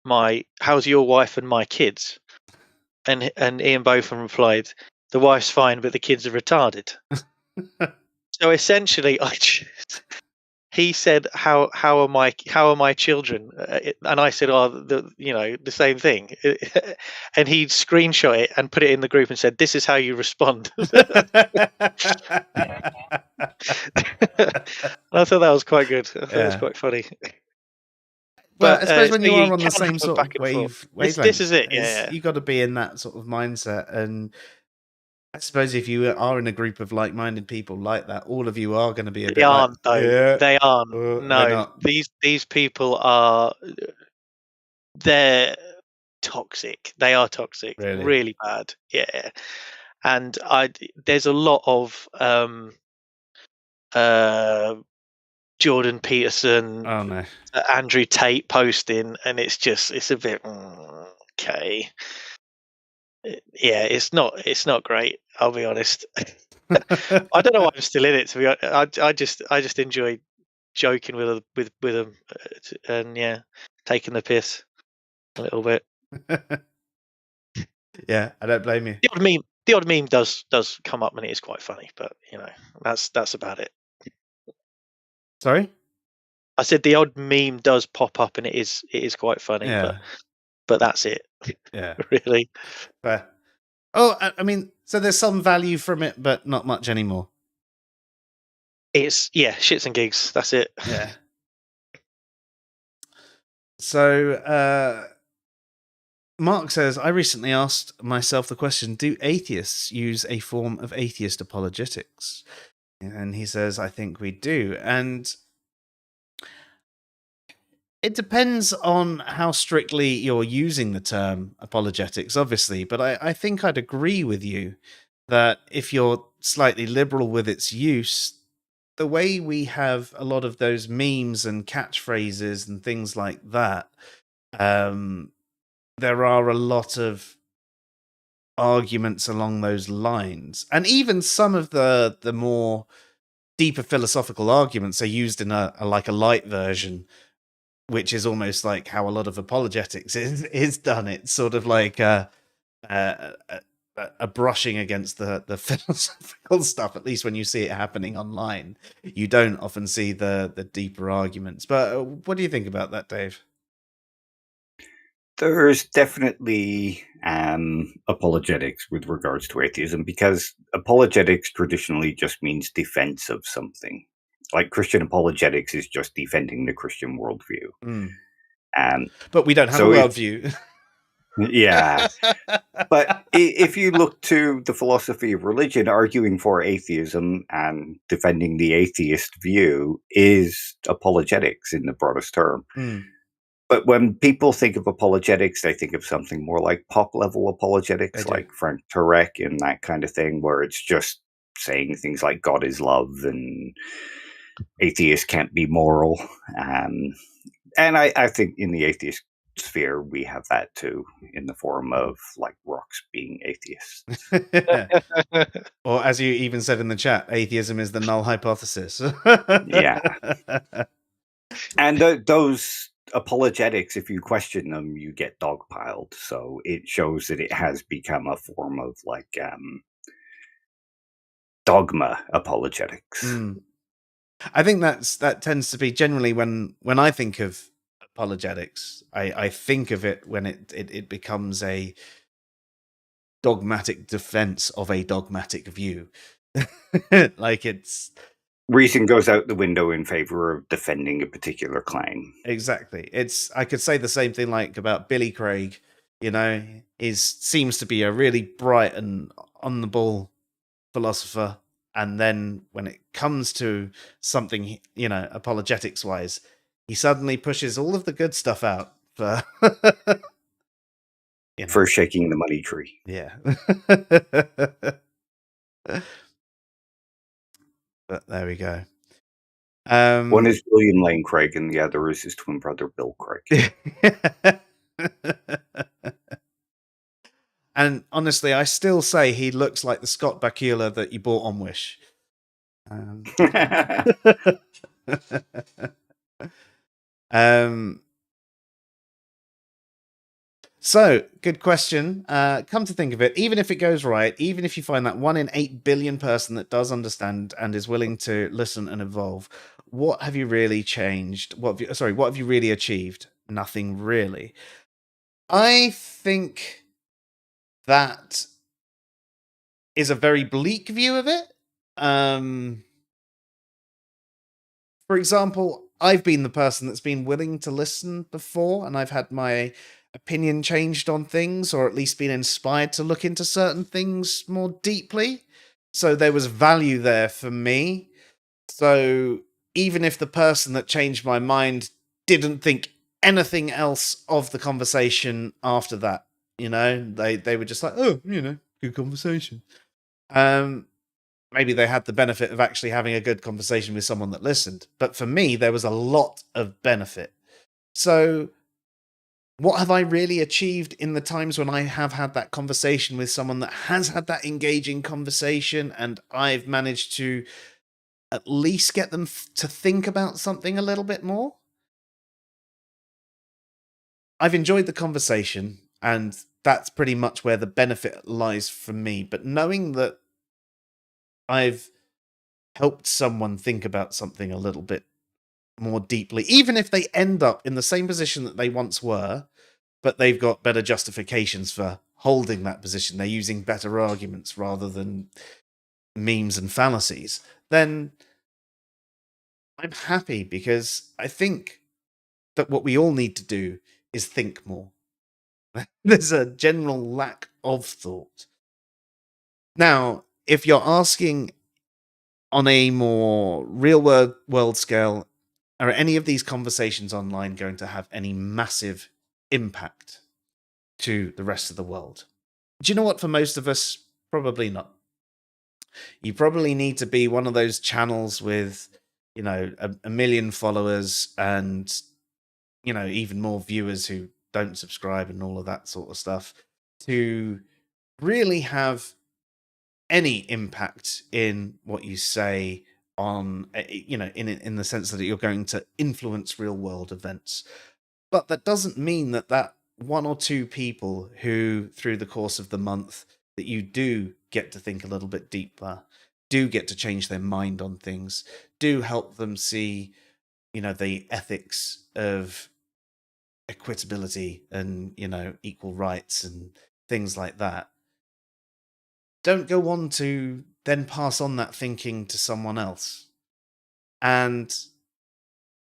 your wife and my kids, and Ian Botham replied, the wife's fine but the kids are retarded. So essentially he said, how are my children? And I said, the same thing. And he screenshot it and put it in the group and said, this is how you respond. And I thought that was quite good. I thought it was quite funny. But I suppose when you are on the same sort of wavelength, this is it. Yeah, you got to be in that sort of mindset. And I suppose if you are in a group of like-minded people like that, all of you are going to be a bit. They aren't, though. Yeah. They aren't. No, these people are. They're toxic. They are toxic. Really bad. Yeah. And there's a lot of Jordan Peterson, Andrew Tate posting, and it's a bit okay. Yeah, it's not great. I'll be honest. I don't know why I'm still in it. To be honest, I just enjoy joking with them, and taking the piss a little bit. Yeah, I don't blame you. The odd meme does come up, and it is quite funny, but that's about it. Sorry? I said the odd meme does pop up, and it is quite funny, but that's it. Yeah. Really. Fair. Oh, I mean, so there's some value from it, but not much anymore. It's shits and gigs. That's it. Yeah. So, Mark says, I recently asked myself the question, do atheists use a form of atheist apologetics? And he says, I think we do. And it depends on how strictly you're using the term apologetics, obviously. But I think I'd agree with you that if you're slightly liberal with its use, the way we have a lot of those memes and catchphrases and things like that, there are a lot of arguments along those lines. And even some of the more deeper philosophical arguments are used in a light version, which is almost like how a lot of apologetics is done. It's sort of like a brushing against the philosophical stuff, at least when you see it happening online. You don't often see the deeper arguments. But what do you think about that, Dave? There's definitely apologetics with regards to atheism, because apologetics traditionally just means defense of something. Like Christian apologetics is just defending the Christian worldview. But we don't have a worldview. Yeah. But if you look to the philosophy of religion, arguing for atheism and defending the atheist view is apologetics in the broadest term. But when people think of apologetics, they think of something more like pop-level apologetics, like Frank Turek and that kind of thing, where it's just saying things like God is love and atheists can't be moral. And I think in the atheist sphere, we have that too, in the form of like rocks being atheists. Or as you even said in the chat, atheism is the null hypothesis. Yeah. And those apologetics, if you question them, you get dogpiled. So it shows that it has become a form of like dogma apologetics. I think that tends to be generally when I think of apologetics, I think of it when it becomes a dogmatic defense of a dogmatic view. Like it's reason goes out the window in favor of defending a particular claim. Exactly. I could say the same thing like about Billy Craig, seems to be a really bright and on the ball philosopher, and then when it comes to something, apologetics wise, he suddenly pushes all of the good stuff out for for shaking the money tree. Yeah. But there we go. One is William Lane Craig, and the other is his twin brother Bill Craig. And honestly, I still say he looks like the Scott Bakula that you bought on Wish. So, good question. Come to think of it, even if it goes right, even if you find that 1 in 8 billion person that does understand and is willing to listen and evolve, what have you really changed? What have you really achieved? Nothing really. I think that is a very bleak view of it. For example, I've been the person that's been willing to listen before, and I've had my opinion changed on things, or at least been inspired to look into certain things more deeply. So there was value there for me. So even if the person that changed my mind didn't think anything else of the conversation after that, they were just like, oh, good conversation. Maybe they had the benefit of actually having a good conversation with someone that listened. But for me, there was a lot of benefit. So what have I really achieved in the times when I have had that conversation with someone that has had that engaging conversation, and I've managed to at least get them to think about something a little bit more? I've enjoyed the conversation, and that's pretty much where the benefit lies for me. But knowing that I've helped someone think about something a little bit more deeply, even if they end up in the same position that they once were, but they've got better justifications for holding that position, they're using better arguments rather than memes and fallacies, then I'm happy, because I think that what we all need to do is think more. There's a general lack of thought. Now, if you're asking on a more real world scale, are any of these conversations online going to have any massive impact to the rest of the world? Do you know what? For most of us, probably not. You probably need to be one of those channels with, a million followers and, even more viewers who don't subscribe and all of that sort of stuff to really have any impact in what you say on, in the sense that you're going to influence real world events. But that doesn't mean that one or two people who, through the course of the month, that you do get to think a little bit deeper, do get to change their mind on things, do help them see, the ethics of equitability and, equal rights and things like that, don't go on to then pass on that thinking to someone else. And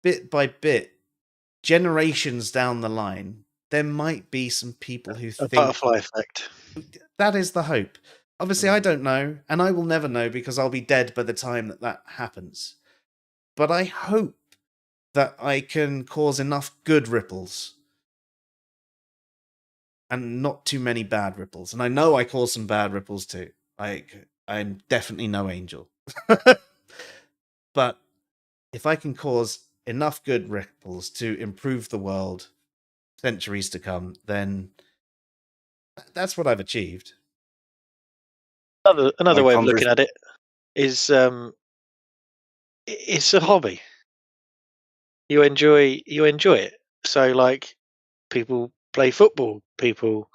bit by bit, generations down the line, there might be some people who A think butterfly effect. that is the hope. Obviously, I don't know, and I will never know because I'll be dead by the time that happens. But I hope that I can cause enough good ripples and not too many bad ripples. And I know I cause some bad ripples too. I'm definitely no angel. But if I can cause enough good ripples to improve the world centuries to come, then that's what I've achieved. Another way of looking at it is it's a hobby. you enjoy it. So like people play football, people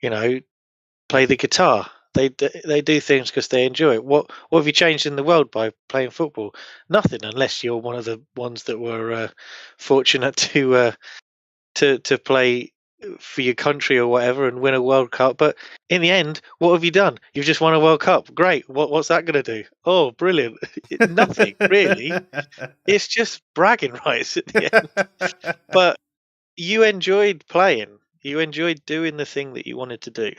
play the guitar. They do things because they enjoy it. What have you changed in the world by playing football? Nothing, unless you're one of the ones that were fortunate to play for your country or whatever and win a World Cup. But in the end, what have you done? You've just won a World Cup. Great. What's that going to do? Oh, brilliant. Nothing really. It's just bragging rights at the end. But you enjoyed playing. You enjoyed doing the thing that you wanted to do.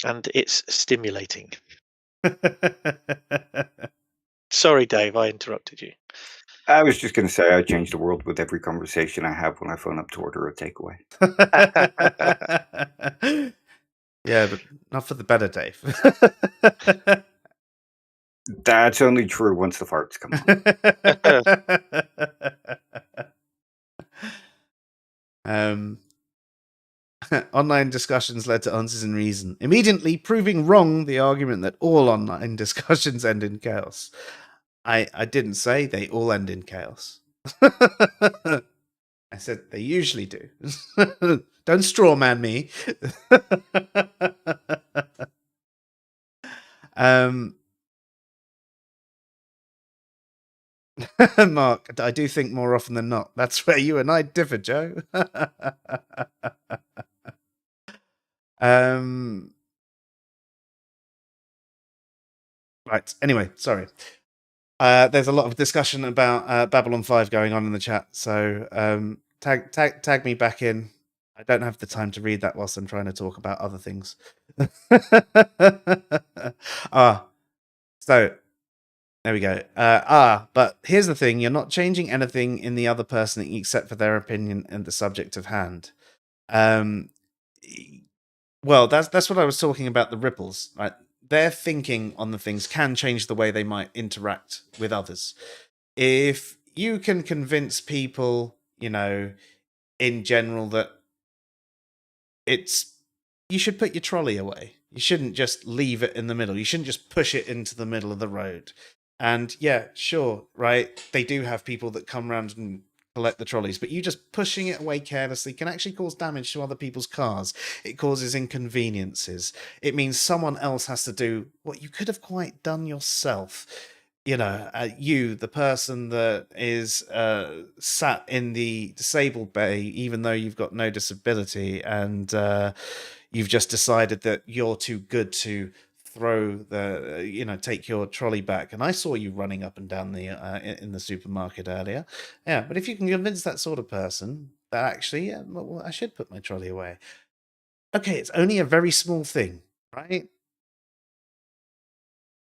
And it's stimulating. Sorry, Dave, I interrupted you. I was just going to say I change the world with every conversation I have when I phone up to order a takeaway. Yeah, but not for the better, Dave. That's only true once the farts come on. Online discussions led to answers in reason, immediately proving wrong the argument that all online discussions end in chaos. I didn't say they all end in chaos. I said they usually do. Don't strawman me. Mark, I do think more often than not. That's where you and I differ, Joe. Right. Anyway, sorry. There's a lot of discussion about Babylon 5 going on in the chat, so tag me back in. I don't have the time to read that whilst I'm trying to talk about other things. So there we go. But here's the thing: you're not changing anything in the other person except for their opinion and the subject of hand. Well, that's what I was talking about. The ripples, right? Their thinking on the things can change the way they might interact with others. If you can convince people, in general that you should put your trolley away. You shouldn't just leave it in the middle. You shouldn't just push it into the middle of the road. And yeah, sure, right? They do have people that come around and collect the trolleys, but you just pushing it away carelessly can actually cause damage to other people's cars. It causes inconveniences. It means someone else has to do what you could have quite done yourself. You, the person that is sat in the disabled bay, even though you've got no disability, and you've just decided that you're too good to throw take your trolley back. And I saw you running up and down in the supermarket earlier. Yeah, but if you can convince that sort of person that actually, well, I should put my trolley away. Okay, it's only a very small thing, right?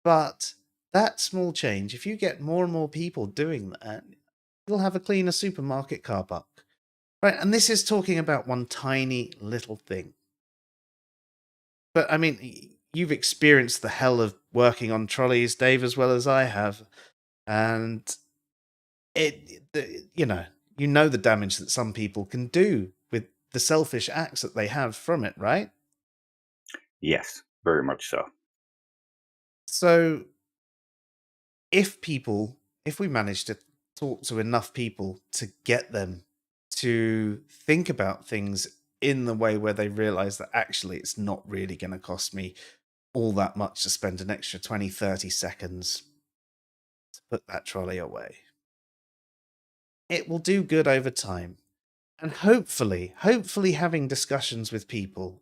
But that small change, if you get more and more people doing that, you'll have a cleaner supermarket car park. Right, and this is talking about one tiny little thing. But I mean, you've experienced the hell of working on trolleys, Dave, as well as I have. And you know the damage that some people can do with the selfish acts that they have from it, right? Yes, very much so. So if we manage to talk to enough people to get them to think about things in the way where they realize that actually it's not really going to cost me all that much to spend an extra 20-30 seconds to put that trolley away, it will do good over time. And hopefully having discussions with people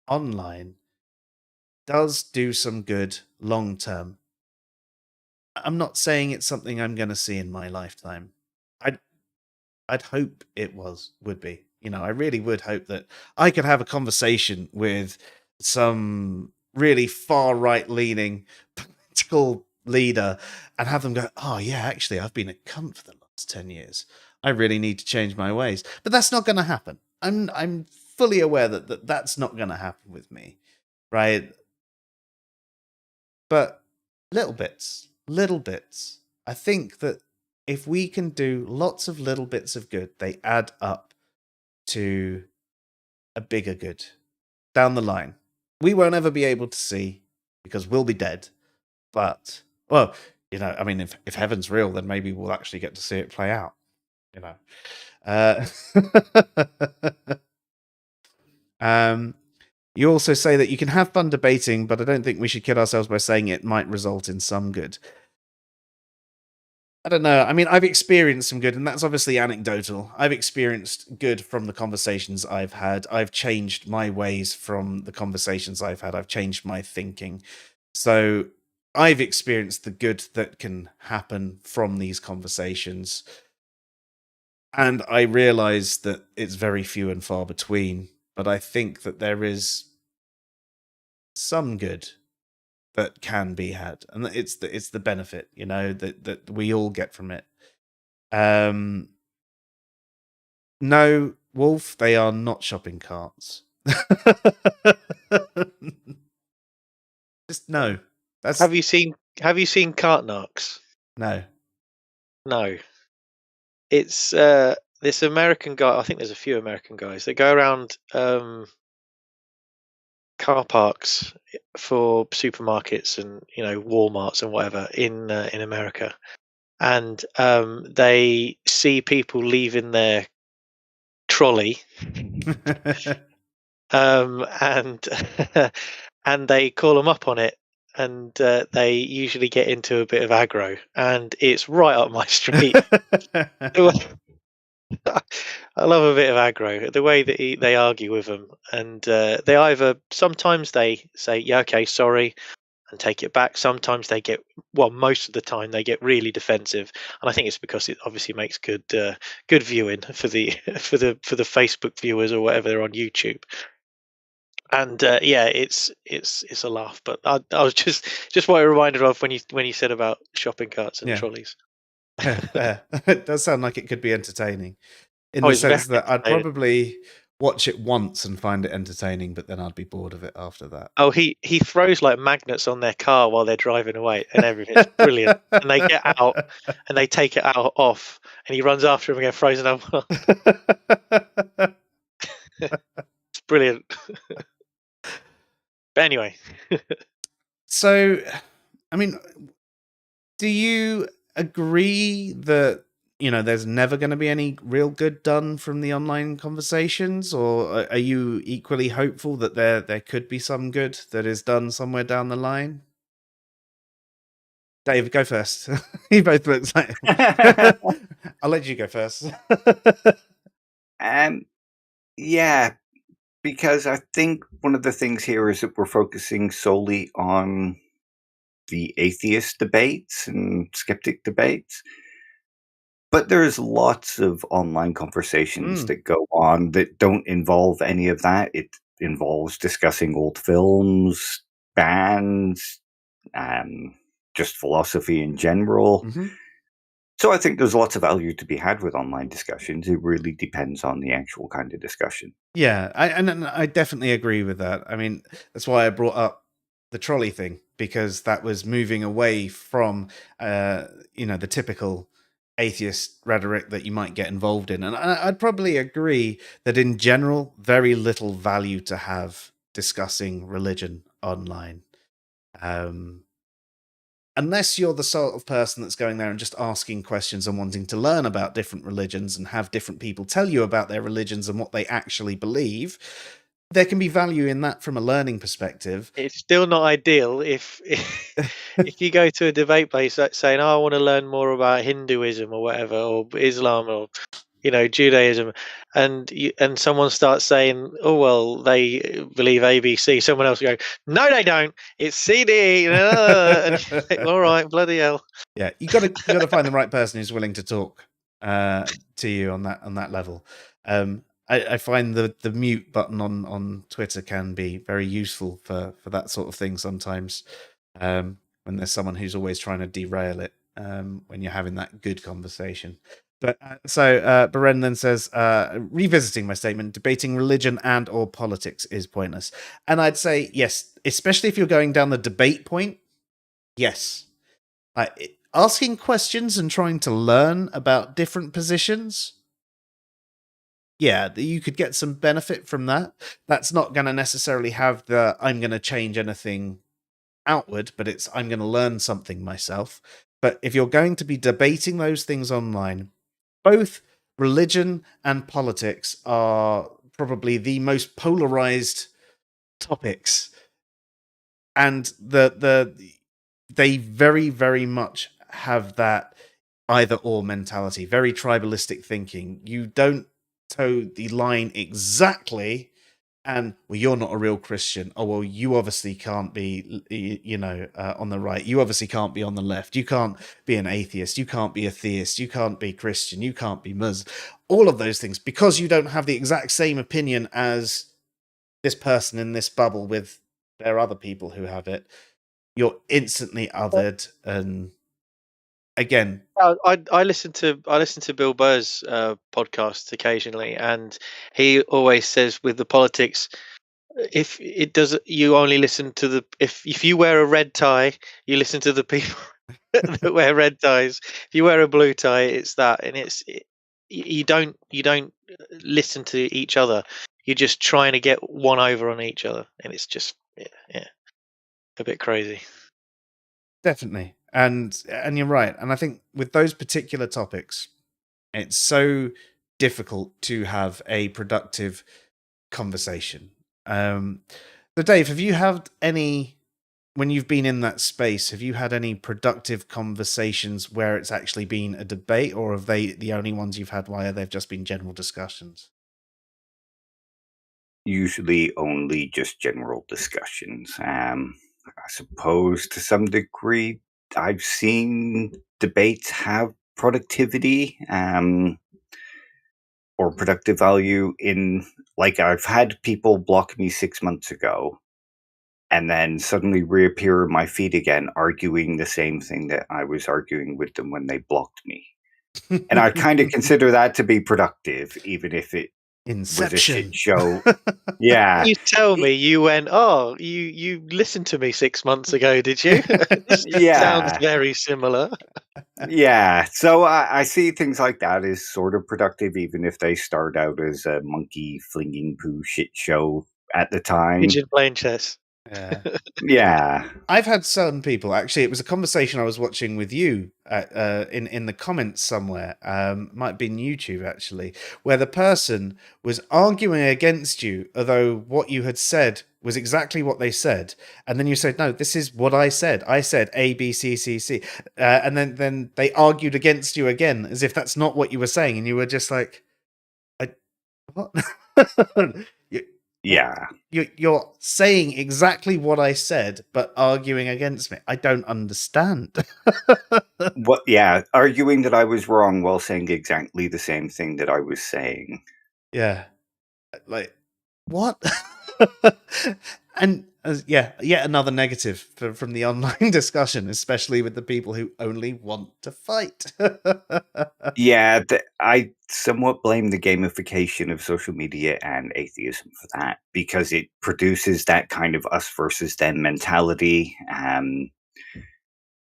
online does do some good long term. I'm not saying it's something I'm going to see in my lifetime. I'd hope it would be. I really would hope that I could have a conversation with some really far right leaning political leader and have them go, "Oh yeah, actually, I've been a cunt for the last 10 years. I really need to change my ways." But that's not going to happen. I'm fully aware that that's not going to happen with me, right? But little bits. I think that if we can do lots of little bits of good, they add up to a bigger good down the line. We won't ever be able to see because we'll be dead. But, well, I mean, if heaven's real, then maybe we'll actually get to see it play out. you know. You also say that you can have fun debating, but I don't think we should kid ourselves by saying it might result in some good. I don't know. I mean, I've experienced some good, and that's obviously anecdotal. I've experienced good from the conversations I've had. I've changed my ways from the conversations I've had. I've changed my thinking. So I've experienced the good that can happen from these conversations. And I realize that it's very few and far between. But I think that there is some good that can be had, and it's the benefit, that we all get from it. No, Wolf, they are not shopping carts. Just no. That's Have you seen Cart Narcs? no. No. It's this American guy. I think there's a few American guys that go around car parks for supermarkets and Walmarts and whatever in America, and they see people leaving their trolley, and and they call them up on it, and they usually get into a bit of aggro, and it's right up my street. I love a bit of aggro. The way that they argue with them, and they either sometimes they say, "Yeah, okay, sorry," and take it back. Sometimes they get, well, most of the time they get really defensive, and I think it's because it obviously makes good viewing for the for the Facebook viewers or whatever they're on YouTube. And yeah, it's a laugh. But I was just what I reminded of when you said about shopping carts and trolleys. Fair. It does sound like it could be entertaining, in Oh, the it's very sense that I'd entertaining. probably watch it once and find it entertaining, but then I'd be bored of it after that. Oh, he throws like magnets on their car while they're driving away and everything. It's brilliant. And they get out and they take it out off, and he runs after him again, throws it up. It's brilliant. But anyway. So, I mean, do you agree that there's never going to be any real good done from the online conversations, or are you equally hopeful that there could be some good that is done somewhere down the line? Dave, go first. You both look like I'll let you go first. Yeah, because I think one of the things here is that we're focusing solely on the atheist debates and skeptic debates. But there's lots of online conversations that go on that don't involve any of that. It involves discussing old films, bands, just philosophy in general. Mhm. So I think there's lots of value to be had with online discussions. It really depends on the actual kind of discussion. Yeah, and I definitely agree with that. I mean, that's why I brought up the trolley thing, because that was moving away from the typical atheist rhetoric that you might get involved in. And I'd probably agree that in general, very little value to have discussing religion online. Unless you're the sort of person that's going there and just asking questions and wanting to learn about different religions and have different people tell you about their religions and what they actually believe, there can be value in that from a learning perspective. It's still not ideal if if you go to a debate place that's saying, "Oh, I want to learn more about Hinduism or whatever, or Islam or Judaism," and someone starts saying, "Oh, well, they believe ABC." Someone else will go, "No, they don't. It's CD." And you're like, all right, bloody hell. Yeah, you got to find the right person who's willing to talk to you on that level. I find the mute button on Twitter can be very useful for that sort of thing sometimes, when there's someone who's always trying to derail it, when you're having that good conversation. But Beren then says, revisiting my statement, debating religion and or politics is pointless. And I'd say yes, especially if you're going down the debate point. Yes. Like, asking questions and trying to learn about different positions, yeah, you could get some benefit from that. That's not going to necessarily have the I'm going to change anything outward, but it's I'm going to learn something myself. But if you're going to be debating those things online, both religion and politics are probably the most polarized topics, and they very, very much have that either or mentality, very tribalistic thinking. You don't toe the line exactly, and well, you're not a real Christian. Oh well, you obviously can't be, on the right. You obviously can't be on the left. You can't be an atheist. You can't be a theist. You can't be Christian. You can't be Muslim. All of those things, because you don't have the exact same opinion as this person in this bubble with their other people who have it. You're instantly othered, and again, I listen to Bill Burr's podcast occasionally, and he always says with the politics, if it does, you only listen to the if you wear a red tie, you listen to the people that wear red ties. If you wear a blue tie, it's that, and you don't listen to each other. You're just trying to get one over on each other, and it's just a bit crazy. definitely. And you're right. And I think with those particular topics, it's so difficult to have a productive conversation. So Dave, have you had any, when you've been in that space, have you had any productive conversations where it's actually been a debate, or have they the only ones you've had where they've just been general discussions? Usually only just general discussions. I suppose to some degree I've seen debates have productivity or productive value in, like, I've had people block me 6 months ago and then suddenly reappear in my feed again arguing the same thing that I was arguing with them when they blocked me. And I kind of consider that to be productive, even if it was a shit Inception. show. Yeah. You tell me you went, oh, you listened to me 6 months ago, did you? This sounds Yeah. very similar. Yeah. So I see things like that as sort of productive, even if they start out as a monkey flinging poo shit show at the time. Pigeon playing chess. Yeah. Yeah. I've had certain people, actually, it was a conversation I was watching with you in the comments somewhere, might have been YouTube actually, where the person was arguing against you, although what you had said was exactly what they said. And then you said, no, this is what I said. I said A, B, C, C, C. And then they argued against you again, as if that's not what you were saying. And you were just like, what? Yeah. You're saying exactly what I said, but arguing against me. I don't understand. What? Yeah. Arguing that I was wrong while saying exactly the same thing that I was saying. Yeah. Like, what? And yet another negative from the online discussion, especially with the people who only want to fight. Yeah, I somewhat blame the gamification of social media and atheism for that, because it produces that kind of us versus them mentality. And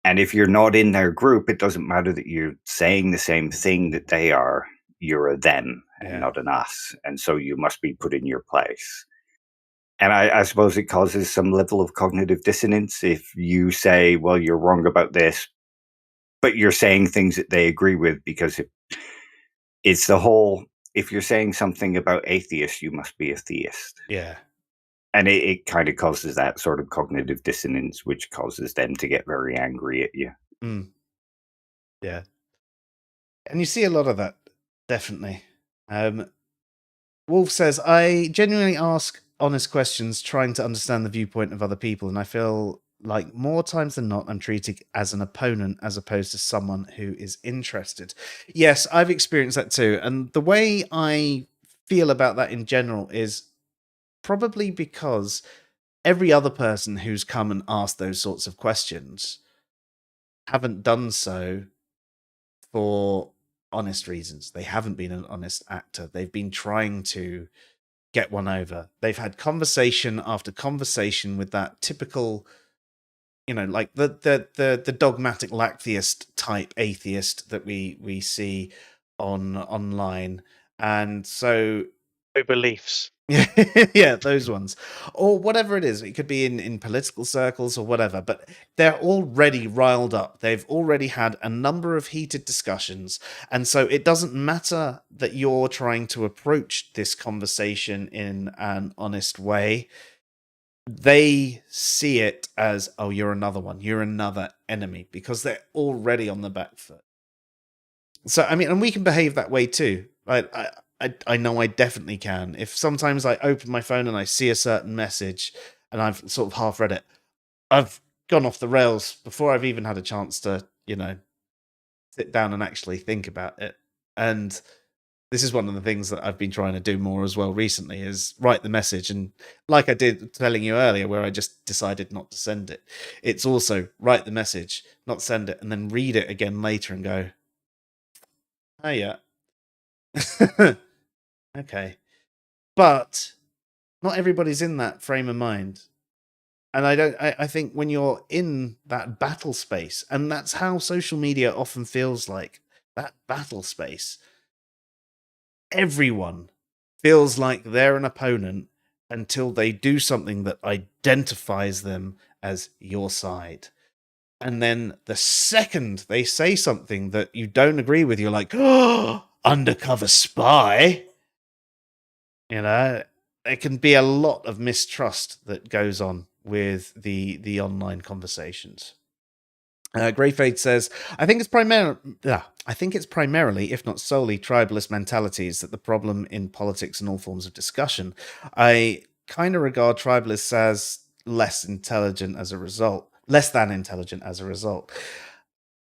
if you're not in their group, it doesn't matter that you're saying the same thing that they are. You're a them and not an us. And so you must be put in your place. And I suppose it causes some level of cognitive dissonance if you say, well, you're wrong about this, but you're saying things that they agree with, because it's the whole, if you're saying something about atheists, you must be a theist. Yeah. And it kind of causes that sort of cognitive dissonance, which causes them to get very angry at you. Mm. Yeah. And you see a lot of that, definitely. Wolf says, I genuinely ask honest questions, trying to understand the viewpoint of other people, and I feel like more times than not, I'm treated as an opponent as opposed to someone who is interested. Yes, I've experienced that too. And the way I feel about that in general is probably because every other person who's come and asked those sorts of questions haven't done so for honest reasons. They haven't been an honest actor. They've been trying to get one over. They've had conversation after conversation with that typical, like the dogmatic lacktheist type atheist that we see online. And so No beliefs. Yeah, those ones. Or whatever it is. It could be in political circles or whatever, but they're already riled up. They've already had a number of heated discussions. And so it doesn't matter that you're trying to approach this conversation in an honest way. They see it as, oh, you're another one. You're another enemy, because they're already on the back foot. So, I mean, and we can behave that way too. I know I definitely can. If sometimes I open my phone and I see a certain message and I've sort of half read it, I've gone off the rails before I've even had a chance to, sit down and actually think about it. And this is one of the things that I've been trying to do more as well recently, is write the message. And like I did telling you earlier, where I just decided not to send it, it's also write the message, not send it, and then read it again later and go, oh yeah. Okay. But not everybody's in that frame of mind. And I think when you're in that battle space, and that's how social media often feels like, that battle space, everyone feels like they're an opponent until they do something that identifies them as your side. And then the second they say something that you don't agree with, you're like, oh, undercover spy. There can be a lot of mistrust that goes on with the online conversations. Greyfade says, I think it's primarily, if not solely, tribalist mentalities that the problem in politics and all forms of discussion. I kind of regard tribalists as less than intelligent as a result.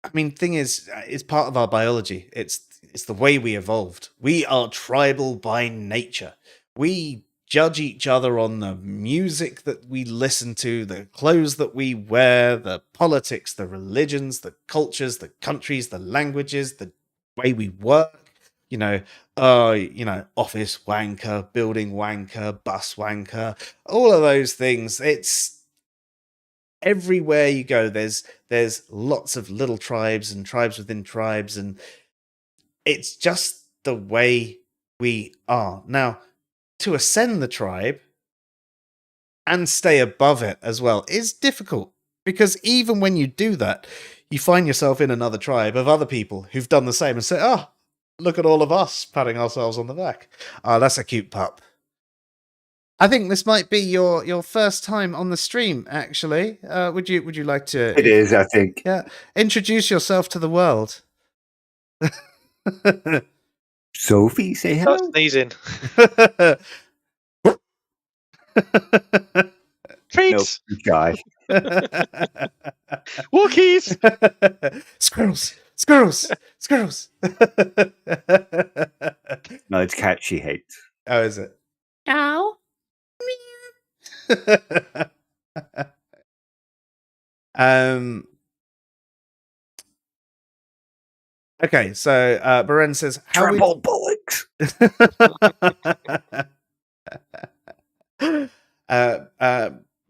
I mean, thing is, it's part of our biology. It's the way we evolved. We are tribal by nature. We judge each other on the music that we listen to, the clothes that we wear, the politics, the religions, the cultures, the countries, the languages, the way we work. Office wanker, building wanker, bus wanker, all of those things. It's everywhere you go. There's lots of little tribes and tribes within tribes, and it's just the way we are. Now, to ascend the tribe and stay above it as well is difficult, because even when you do that, you find yourself in another tribe of other people who've done the same and say, oh, look at all of us patting ourselves on the back. Oh, that's a cute pup. I think this might be your first time on the stream, actually. Would you like to? It is, I think. Yeah, introduce yourself to the world. Sophie, say hello. Start sneezing. Treats. Nope, guy. Walkies. Squirrels. No, it's cat she hates. Oh, is it? Ow. Okay, so Beren says, Trample bullocks.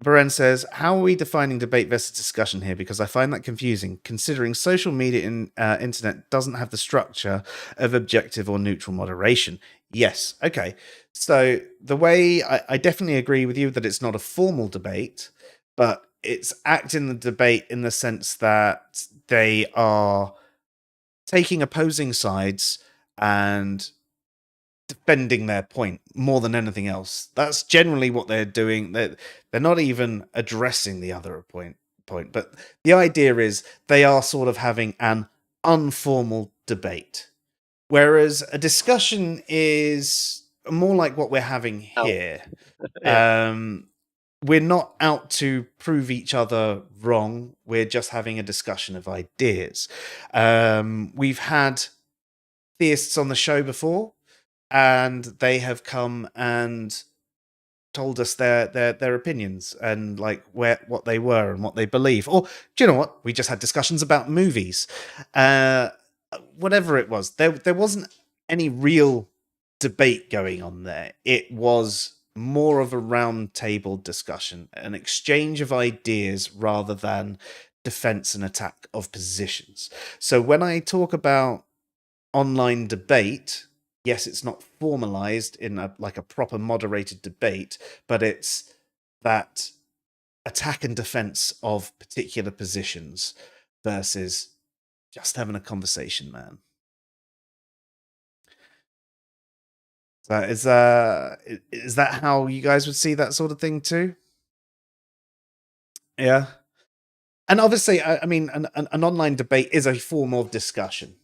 Beren says, how are we defining debate versus discussion here? Because I find that confusing, considering social media and internet doesn't have the structure of objective or neutral moderation. Yes, okay. So the way I definitely agree with you that it's not a formal debate, but it's acting the debate in the sense that they are taking opposing sides and defending their point more than anything else. That's generally what they're doing. They're not even addressing the other point. But the idea is they are sort of having an informal debate, whereas a discussion is more like what we're having here. Yeah. We're not out to prove each other wrong. We're just having a discussion of ideas. We've had theists on the show before, and they have come and told us their opinions and like what they were and what they believe. Or do you know what? We just had discussions about movies. Whatever it was, there wasn't any real debate going on there. It was more of a round table discussion, an exchange of ideas rather than defense and attack of positions. So when I talk about online debate, yes, it's not formalized in a proper moderated debate, but it's that attack and defense of particular positions versus just having a conversation, man. So is that how you guys would see that sort of thing too? Yeah. And obviously, I mean, an online debate is a form of discussion.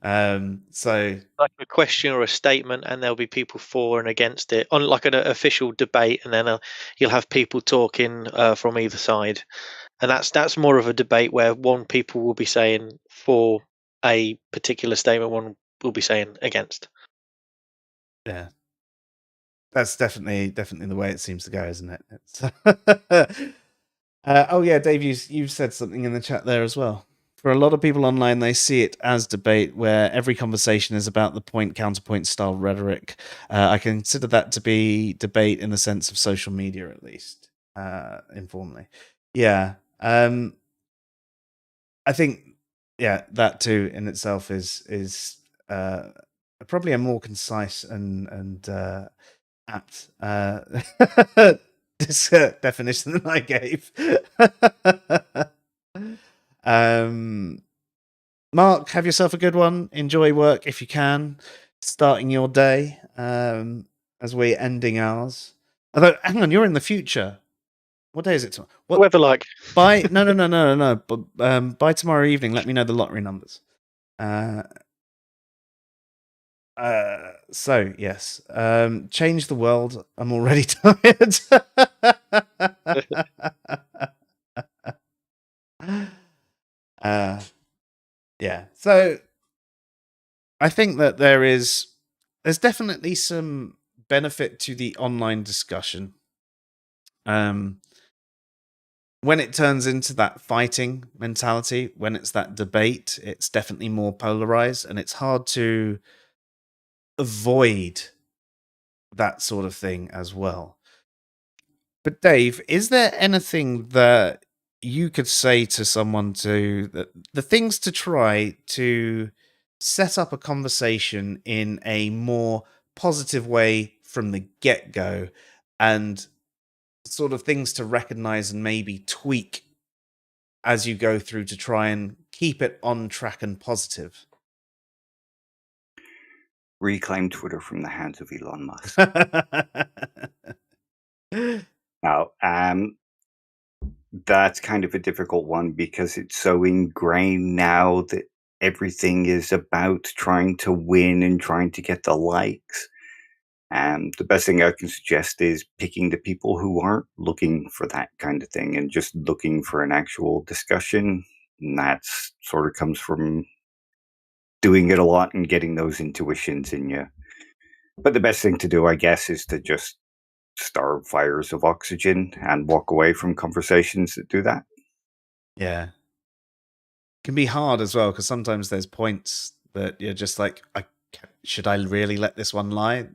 So like a question or a statement, and there'll be people for and against it on like an official debate, and then you'll have people talking from either side, and that's more of a debate where one people will be saying for a particular statement, one will be saying against. yeah, that's definitely the way it seems to go, isn't it? It's oh yeah, Dave, you've said something in the chat there as well. For a lot of people online, they see it as debate, where every conversation is about the point counterpoint style rhetoric. I consider that to be debate in the sense of social media, at least informally. Yeah, I think that too in itself is probably a more concise and apt this definition than I gave. Mark, have yourself a good one. Enjoy work if you can. Starting your day as we're ending ours. Although, hang on, you're in the future. What day is it? Whoever like. By no. But by tomorrow evening, let me know the lottery numbers. So yes, change the world. I'm already tired. Yeah. So I think that there's definitely some benefit to the online discussion. When it turns into that fighting mentality, when it's that debate, it's definitely more polarized, and it's hard to avoid that sort of thing as well. But Dave, is there anything that you could say to someone the things to try to set up a conversation in a more positive way from the get-go, and sort of things to recognize and maybe tweak as you go through to try and keep it on track and positive? Reclaim Twitter from the hands of Elon Musk. Now, that's kind of a difficult one because it's so ingrained now that everything is about trying to win and trying to get the likes. The best thing I can suggest is picking the people who aren't looking for that kind of thing and just looking for an actual discussion. And that sort of comes from doing it a lot and getting those intuitions in you. But the best thing to do, I guess, is to just starve fires of oxygen and walk away from conversations that do that. Yeah. Can be hard as well, because sometimes there's points that you're just like, should I really let this one lie?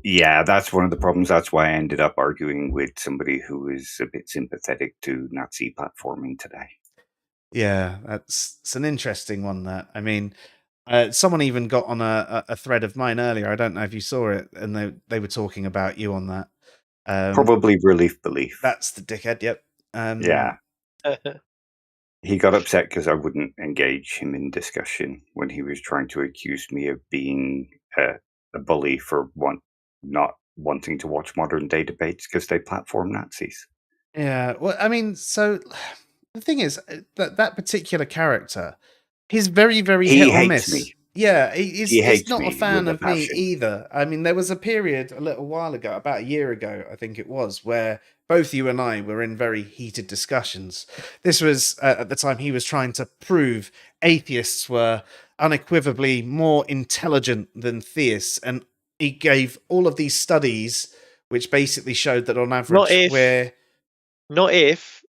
Yeah, that's one of the problems. That's why I ended up arguing with somebody who is a bit sympathetic to Nazi platforming today. Yeah, it's an interesting one. That, I mean, someone even got on a thread of mine earlier. I don't know if you saw it, and they were talking about you on that. Probably Relief Belief. That's the dickhead. Yep. Yeah. He got upset because I wouldn't engage him in discussion when he was trying to accuse me of being a bully for not wanting to watch modern day debates because they platform Nazis. Yeah. Well, I mean, so the thing is that particular character, he's very, very hit or miss. Me. Yeah, he's not a fan of me either. I mean, there was a period a little while ago, about a year ago, I think it was, where both you and I were in very heated discussions. This was at the time he was trying to prove atheists were unequivocally more intelligent than theists, and he gave all of these studies which basically showed that on average not if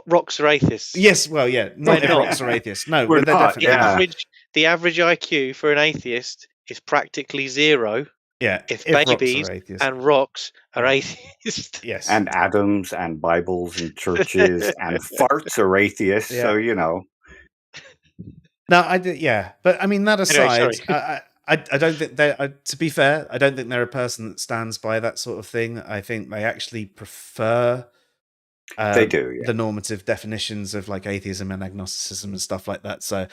rocks are atheists. Yes, well, yeah, not if rocks are atheists. No, but they're not, definitely the average IQ for an atheist is practically zero. Yeah, if babies and rocks are atheists. Yes, and atoms and Bibles and churches and farts are atheists. Yeah. So you know. No, I did. Yeah, but I mean that aside, anyway, I don't think they. To be fair, I don't think they're a person that stands by that sort of thing. I think they actually prefer They do, yeah. the normative definitions of like atheism and agnosticism and stuff like that. So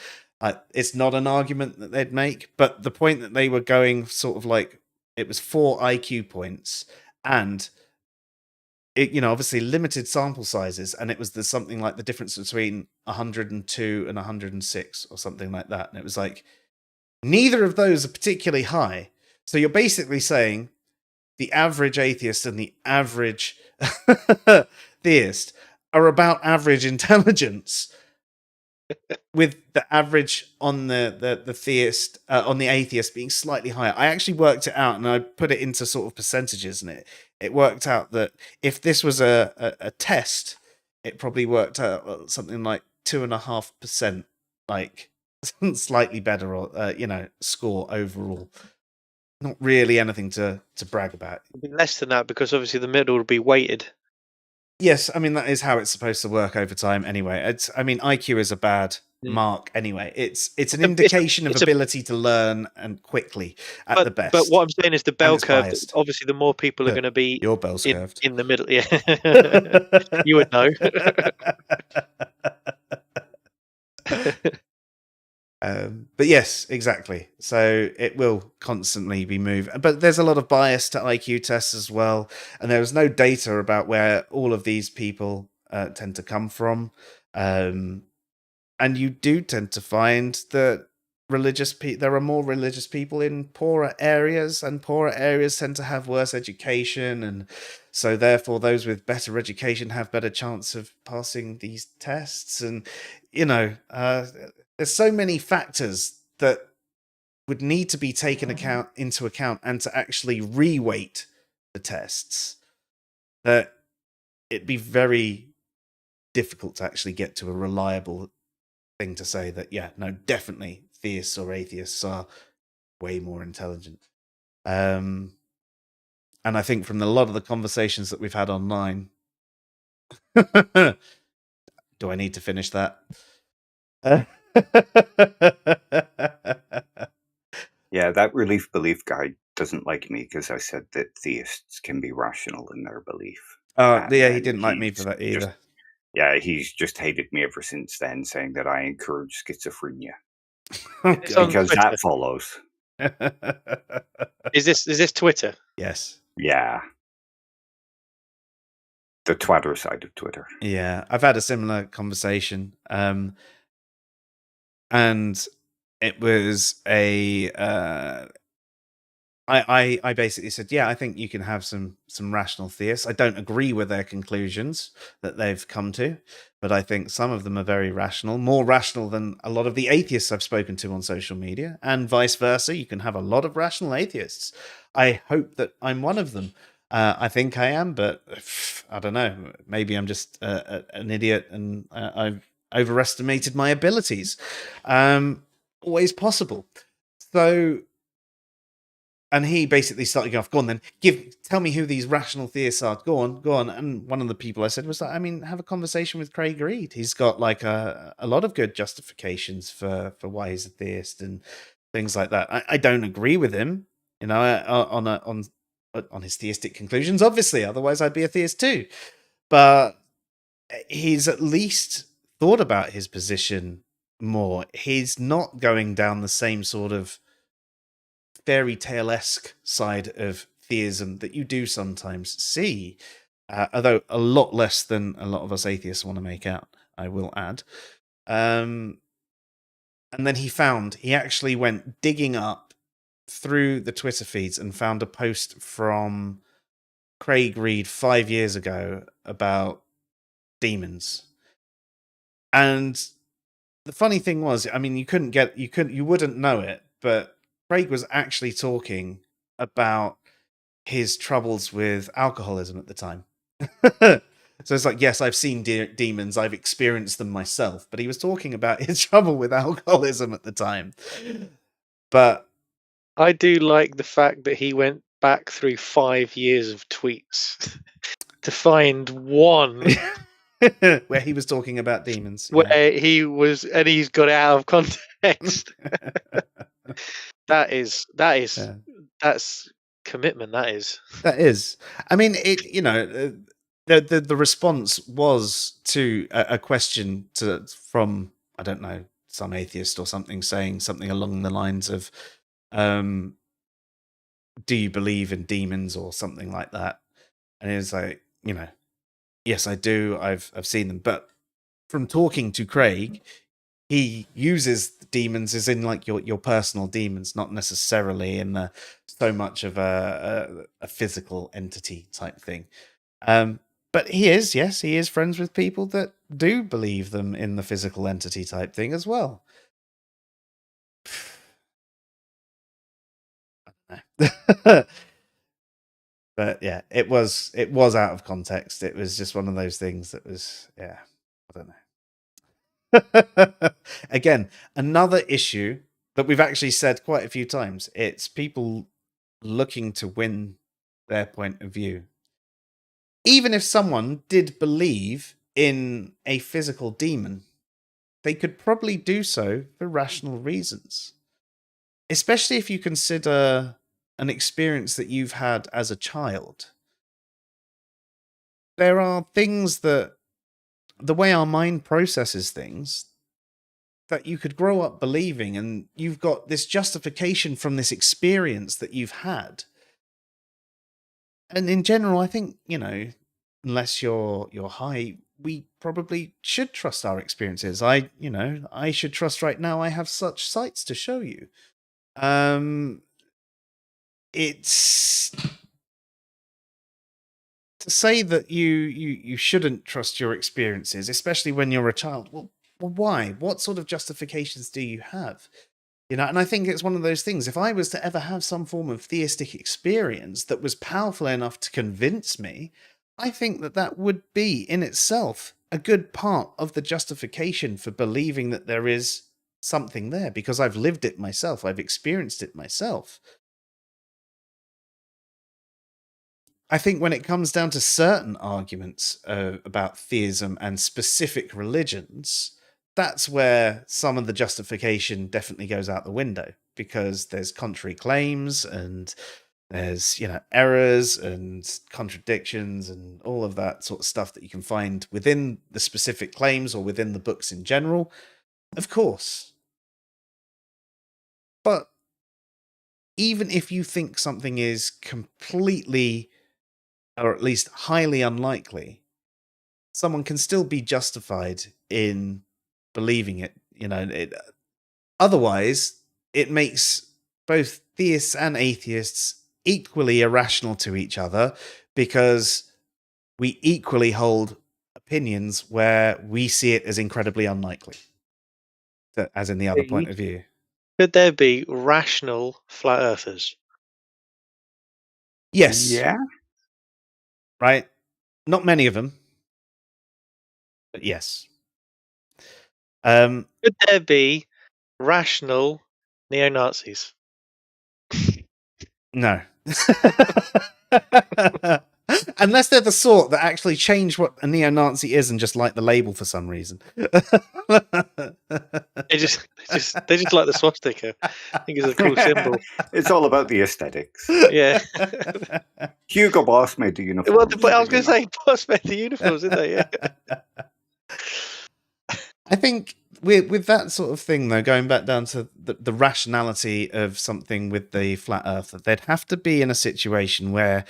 it's not an argument that they'd make. But the point that they were going sort of like it was 4 IQ points and it, obviously limited sample sizes, and it was something like the difference between 102 and 106 or something like that. And it was like neither of those are particularly high. So you're basically saying the average atheist and the average theist are about average intelligence, with the average on the theist on the atheist being slightly higher. I actually worked it out and I put it into sort of percentages, and it worked out that if this was a test, it probably worked out something like 2.5%, like slightly better, or score overall. Not really anything to brag about. It'd be less than that because obviously the middle would be weighted. Yes, I mean that is how it's supposed to work over time. Anyway, IQ is a bad mark. Anyway, it's an indication of ability to learn and quickly at the best. But what I'm saying is the bell curve. Obviously, the more people are going to be your bell's curved in the middle. Yeah, you would know. But yes, exactly. So it will constantly be moved. But there's a lot of bias to IQ tests as well. And there was no data about where all of these people tend to come from. And you do tend to find that there are more religious people in poorer areas, and poorer areas tend to have worse education. And so therefore those with better education have better chance of passing these tests. And, there's so many factors that would need to be taken into account and to actually re-weight the tests that it'd be very difficult to actually get to a reliable thing to say that, yeah, no, definitely theists or atheists are way more intelligent. And I think from a lot of the conversations that we've had online, do I need to finish that? Yeah, that relief belief guy doesn't like me because I said that theists can be rational in their belief. Oh, yeah, he didn't like me for that either. He's just hated me ever since then, saying that I encourage schizophrenia. Because that follows. Is this Twitter? Yes. Yeah. The Twitter side of Twitter. Yeah, I've had a similar conversation. And it was I basically said, yeah, I think you can have some rational theists. I don't agree with their conclusions that they've come to, but I think some of them are very rational, more rational than a lot of the atheists I've spoken to on social media, and vice versa. You can have a lot of rational atheists. I hope that I'm one of them. I think I am, but I don't know. Maybe I'm just an idiot and I've overestimated my abilities. Always possible. So, and he basically started going off, go on then, tell me who these rational theists are. Go on. And one of the people I said was like, have a conversation with Craig Reed. He's got like a lot of good justifications for why he's a theist and things like that. I don't agree with him, on his theistic conclusions, obviously, otherwise I'd be a theist too. But he's at least thought about his position more. He's not going down the same sort of fairy tale-esque side of theism that you do sometimes see, although a lot less than a lot of us atheists want to make out, I will add. And then he actually went digging up through the Twitter feeds and found a post from Craig Reed 5 years ago about demons. And the funny thing was, you wouldn't know it, but Craig was actually talking about his troubles with alcoholism at the time. So it's like, yes, I've seen demons, I've experienced them myself, but he was talking about his trouble with alcoholism at the time. But I do like the fact that he went back through 5 years of tweets to find one where he was talking about demons. Where he was, and he's got it out of context. That's commitment. That is. That is. I mean, the response was to a question from, I don't know, some atheist or something, saying something along the lines of, do you believe in demons or something like that? And it was like, yes, I do. I've seen them, but from talking to Craig, he uses demons as in like your personal demons, not necessarily in so much of a physical entity type thing. But he is friends with people that do believe them in the physical entity type thing as well. But yeah, it was out of context. It was just one of those things that was, I don't know. Again, another issue that we've actually said quite a few times. It's people looking to win their point of view. Even if someone did believe in a physical demon, they could probably do so for rational reasons. Especially if you consider an experience that you've had as a child. There are things that, the way our mind processes things, that you could grow up believing, and you've got this justification from this experience that you've had. And in general, I think, unless you're high, we probably should trust our experiences. I should trust right now I have such sights to show you. It's to say that you shouldn't trust your experiences, especially when you're a child. Well, why? What sort of justifications do you have? And I think it's one of those things. If I was to ever have some form of theistic experience that was powerful enough to convince me, I think that would be in itself a good part of the justification for believing that there is something there, because I've lived it myself. I've experienced it myself. I think when it comes down to certain arguments about theism and specific religions, that's where some of the justification definitely goes out the window, because there's contrary claims and there's errors and contradictions and all of that sort of stuff that you can find within the specific claims or within the books in general, of course. But even if you think something is completely, or at least highly unlikely, someone can still be justified in believing it. Otherwise, it makes both theists and atheists equally irrational to each other, because we equally hold opinions where we see it as incredibly unlikely, as in the other point of view. Could there be rational flat earthers? Yes. Yeah. Right? Not many of them, but yes. Could there be rational neo-Nazis? No. Unless they're the sort that actually change what a neo-Nazi is and just like the label for some reason. They just like the swastika. I think it's a cool symbol. It's all about the aesthetics. Yeah. Hugo Boss made the uniform. Well, but I was going to say, Boss made the uniforms, didn't they? Yeah. I think with that sort of thing, though, going back down to the rationality of something with the flat earth, they'd have to be in a situation where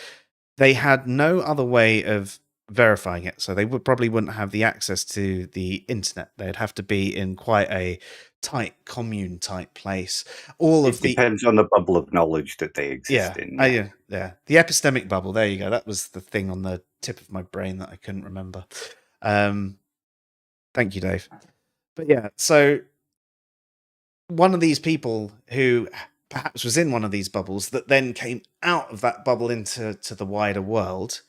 they had no other way of verifying it. So they probably wouldn't have the access to the internet. They'd have to be in quite a tight commune type place. It depends on the bubble of knowledge that they exist in. Yeah. The epistemic bubble. There you go. That was the thing on the tip of my brain that I couldn't remember. Thank you, Dave. But yeah, so one of these people who perhaps was in one of these bubbles that then came out of that bubble into the wider world,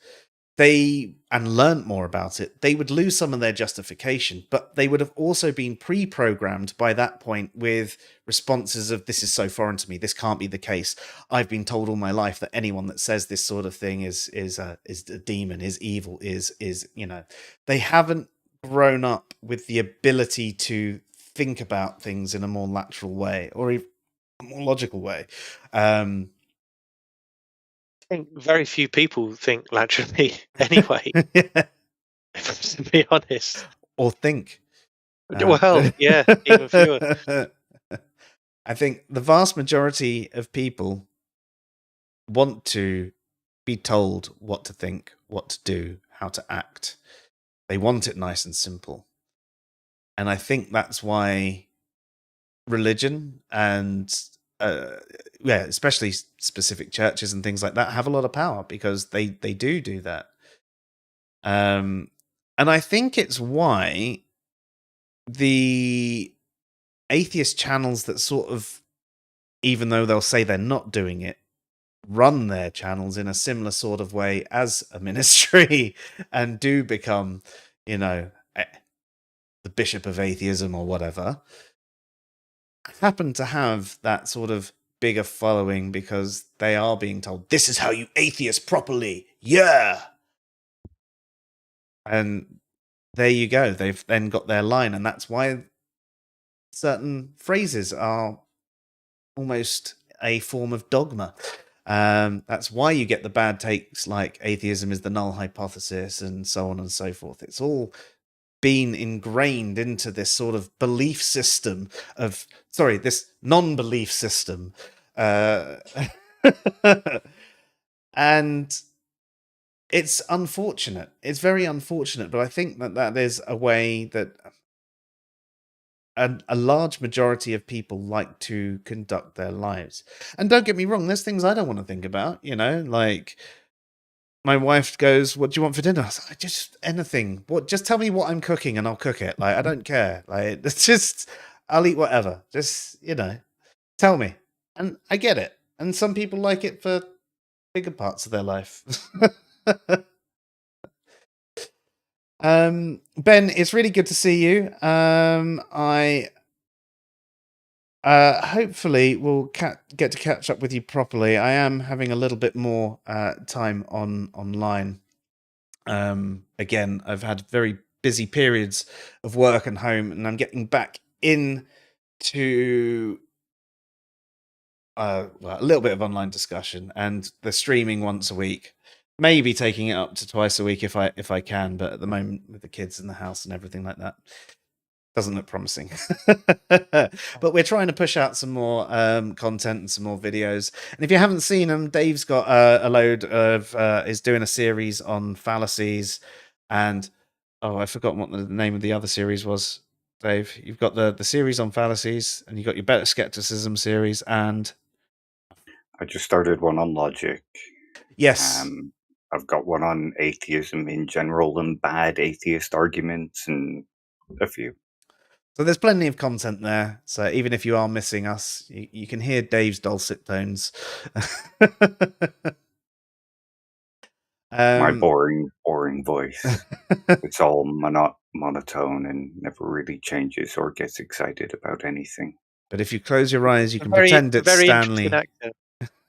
and learned more about it, they would lose some of their justification, but they would have also been pre-programmed by that point with responses of, this is so foreign to me, this can't be the case. I've been told all my life that anyone that says this sort of thing is a demon, is evil, is they haven't grown up with the ability to think about things in a more lateral way, or more logical way. I think very few people think laterally anyway, to be honest. Or think. Well, yeah, even fewer. I think the vast majority of people want to be told what to think, what to do, how to act. They want it nice and simple. And I think that's why religion and especially specific churches and things like that have a lot of power, because they do that. And I think it's why the atheist channels that sort of, even though they'll say they're not doing it, run their channels in a similar sort of way as a ministry and do become, the bishop of atheism or whatever, happen to have that sort of bigger following because they are being told, this is how you atheist properly. Yeah. And there you go. They've then got their line. And that's why certain phrases are almost a form of dogma. That's why you get the bad takes like atheism is the null hypothesis and so on and so forth. It's all been ingrained into this sort of belief system of, this non-belief system. And it's unfortunate. It's very unfortunate, but I think that there's a way that a large majority of people like to conduct their lives. And don't get me wrong, there's things I don't want to think about, like my wife goes, what do you want for dinner? I was like, just anything. Just tell me what I'm cooking and I'll cook it. Like, I don't care. Like, it's just, I'll eat whatever. Just, tell me. And I get it. And some people like it for bigger parts of their life. Ben, it's really good to see you. I hopefully we'll get to catch up with you properly. I am having a little bit more time online. Again, I've had very busy periods of work and home, and I'm getting back into a little bit of online discussion and the streaming once a week. Maybe taking it up to twice a week if I can, but at the moment with the kids in the house and everything like that, doesn't look promising. But we're trying to push out some more content and some more videos. And if you haven't seen them, Dave's got a load of is doing a series on fallacies, and I've forgotten what the name of the other series was. Dave, you've got the series on fallacies, and you've got your Better Skepticism series, and I just started one on logic. Yes. I've got one on atheism in general and bad atheist arguments and a few. So there's plenty of content there. So even if you are missing us, you can hear Dave's dulcet tones. My boring voice. It's all monotone and never really changes or gets excited about anything. But if you close your eyes, you can pretend it's very Stanley. interesting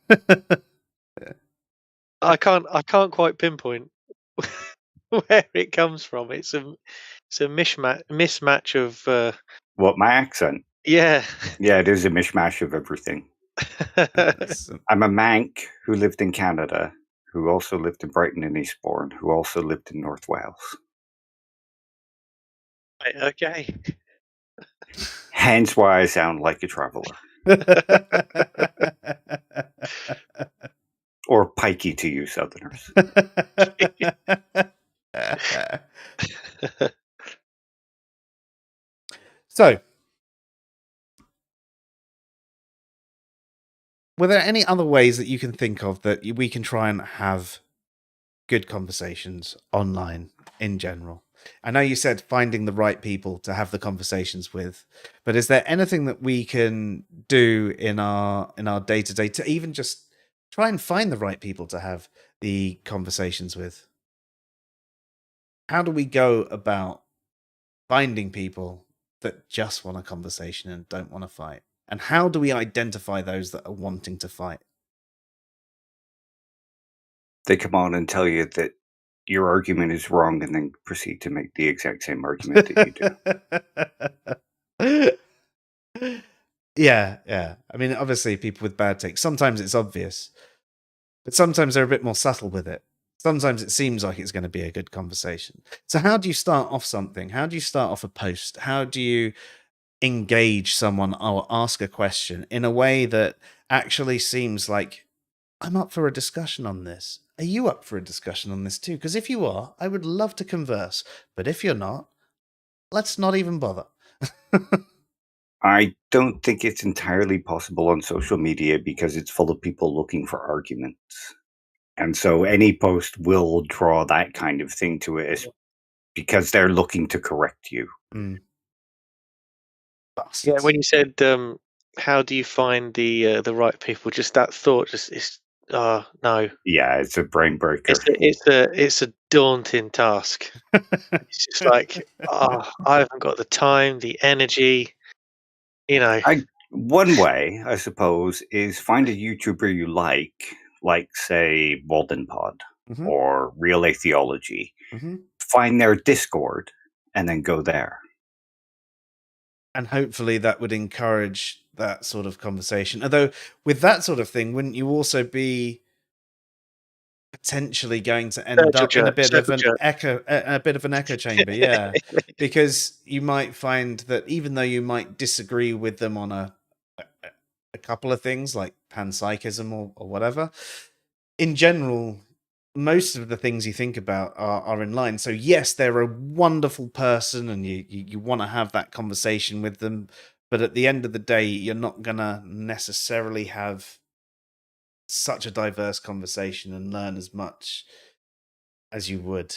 accent. I can't quite pinpoint where it comes from. It's a mismatch of what, my accent? Yeah. Yeah, it is a mishmash of everything. I'm a Manc who lived in Canada, who also lived in Brighton and Eastbourne, who also lived in North Wales. Right, okay. Hence why I sound like a traveller. Or pikey to you Southerners. So, were there any other ways that you can think of that we can try and have good conversations online in general? I know you said finding the right people to have the conversations with, but is there anything that we can do in our day-to-day to even just try and find the right people to have the conversations with? How do we go about finding people that just want a conversation and don't want to fight? And how do we identify those that are wanting to fight? They come on and tell you that your argument is wrong and then proceed to make the exact same argument that you do. Yeah. I mean, obviously, people with bad takes, sometimes it's obvious, but sometimes they're a bit more subtle with it. Sometimes it seems like it's going to be a good conversation. So, how do you start off something? How do you start off a post? How do you engage someone or ask a question in a way that actually seems like I'm up for a discussion on this? Are you up for a discussion on this too? Because if you are, I would love to converse. But if you're not, let's not even bother. I don't think it's entirely possible on social media because it's full of people looking for arguments. And so any post will draw that kind of thing to it because they're looking to correct you. Mm. Yeah, Bastards. when you said, how do you find the right people? Just that thought, just it's no, Yeah, it's a brain breaker. it's a daunting task. It's just like, I haven't got the time, the energy, you know. One way, I suppose, is find a YouTuber you like say Walden Pod Mhm. or Real Atheology. Mhm. Find their Discord and then go there. And hopefully that would encourage that sort of conversation. Although with that sort of thing, wouldn't you also be potentially going to end Circle up in a jerk, bit of circle an jerk. echo chamber? Yeah, because you might find that even though you might disagree with them on a couple of things like panpsychism or whatever, in general, most of the things you think about are in line. So yes, they're a wonderful person, and you want to have that conversation with them. But at the end of the day, you're not gonna necessarily have such a diverse conversation and learn as much as you would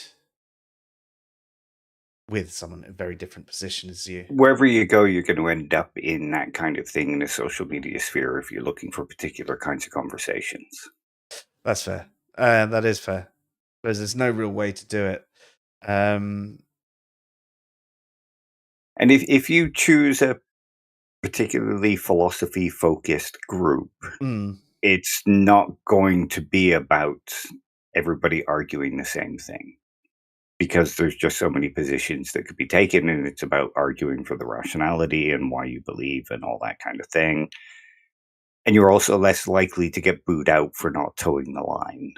with someone in a very different position as you. Wherever you go, you're going to end up in that kind of thing in the social media sphere if you're looking for particular kinds of conversations. That's fair. That is fair. Because there's no real way to do it. And if you choose a particularly philosophy focused group, mm, it's not going to be about everybody arguing the same thing because there's just so many positions that could be taken, and it's about arguing for the rationality and why you believe and all that kind of thing. And you're also less likely to get booed out for not towing the line.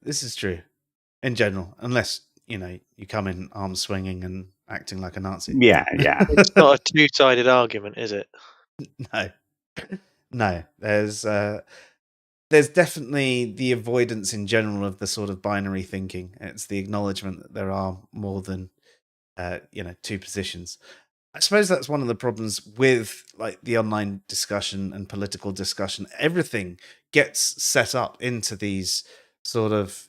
this is true in general, unless you come in arms swinging and acting like a Nazi. Yeah. It's not a two-sided argument, is it? No, no. There's definitely the avoidance in general of the sort of binary thinking. It's the acknowledgement that there are more than two positions. I suppose that's one of the problems with like the online discussion and political discussion. Everything gets set up into these sort of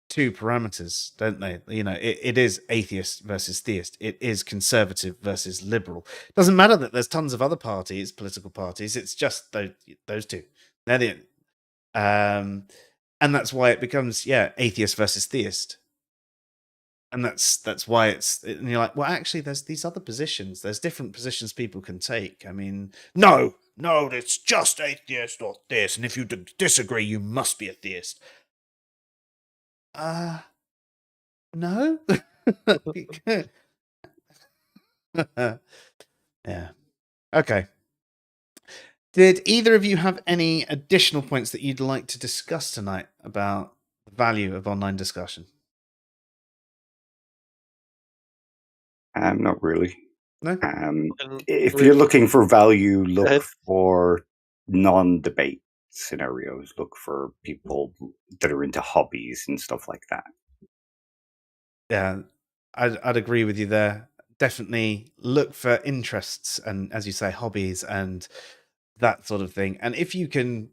two parameters, don't they? It is atheist versus theist. It is conservative versus liberal. Doesn't matter that there's tons of other parties, political parties. It's just those two. They're the and that's why it becomes atheist versus theist. And that's why and you're like, well, actually, there's these other positions. There's different positions people can take. I mean, no, it's just atheist or theist, and if you disagree, you must be a theist. No. Yeah. Okay. Did either of you have any additional points that you'd like to discuss tonight about the value of online discussion? Not really. No. If we- you're looking for value, look ahead. for non-debate scenarios. Look for people that are into hobbies and stuff like that. Yeah, I'd agree with you there. Definitely look for interests and, as you say, hobbies and that sort of thing. And if you can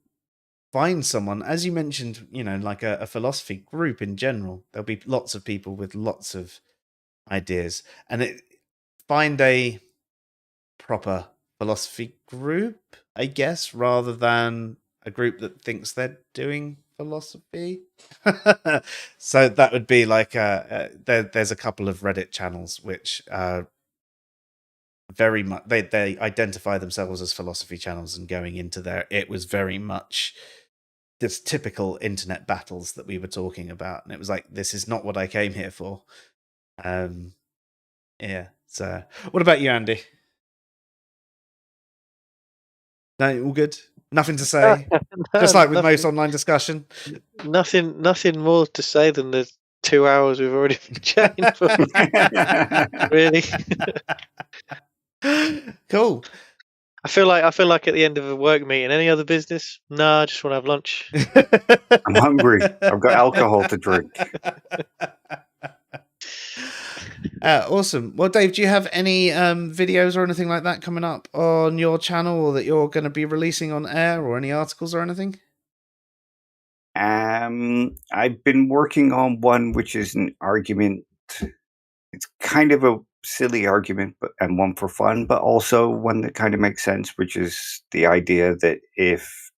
find someone, as you mentioned, like a philosophy group in general, there'll be lots of people with lots of ideas, and find a proper philosophy group, I guess, rather than a group that thinks they're doing philosophy. So that would be like there's a couple of Reddit channels which very much they identify themselves as philosophy channels, and going into there, it was very much this typical internet battles that we were talking about, and it was like, this is not what I came here for. Yeah. So, what about you, Andy? No, all good. Nothing to say. Just like with most online discussion. Nothing more to say than the 2 hours we've already been chatting for. Really. Cool. I feel like at the end of a work meeting. Any other business? No, I just want to have lunch. I'm hungry. I've got alcohol to drink. Awesome. Well, Dave, do you have any videos or anything like that coming up on your channel, or that you're going to be releasing on air, or any articles or anything? I've been working on one which is an argument. It's kind of a silly argument, and one for fun, but also one that kind of makes sense, which is the idea that if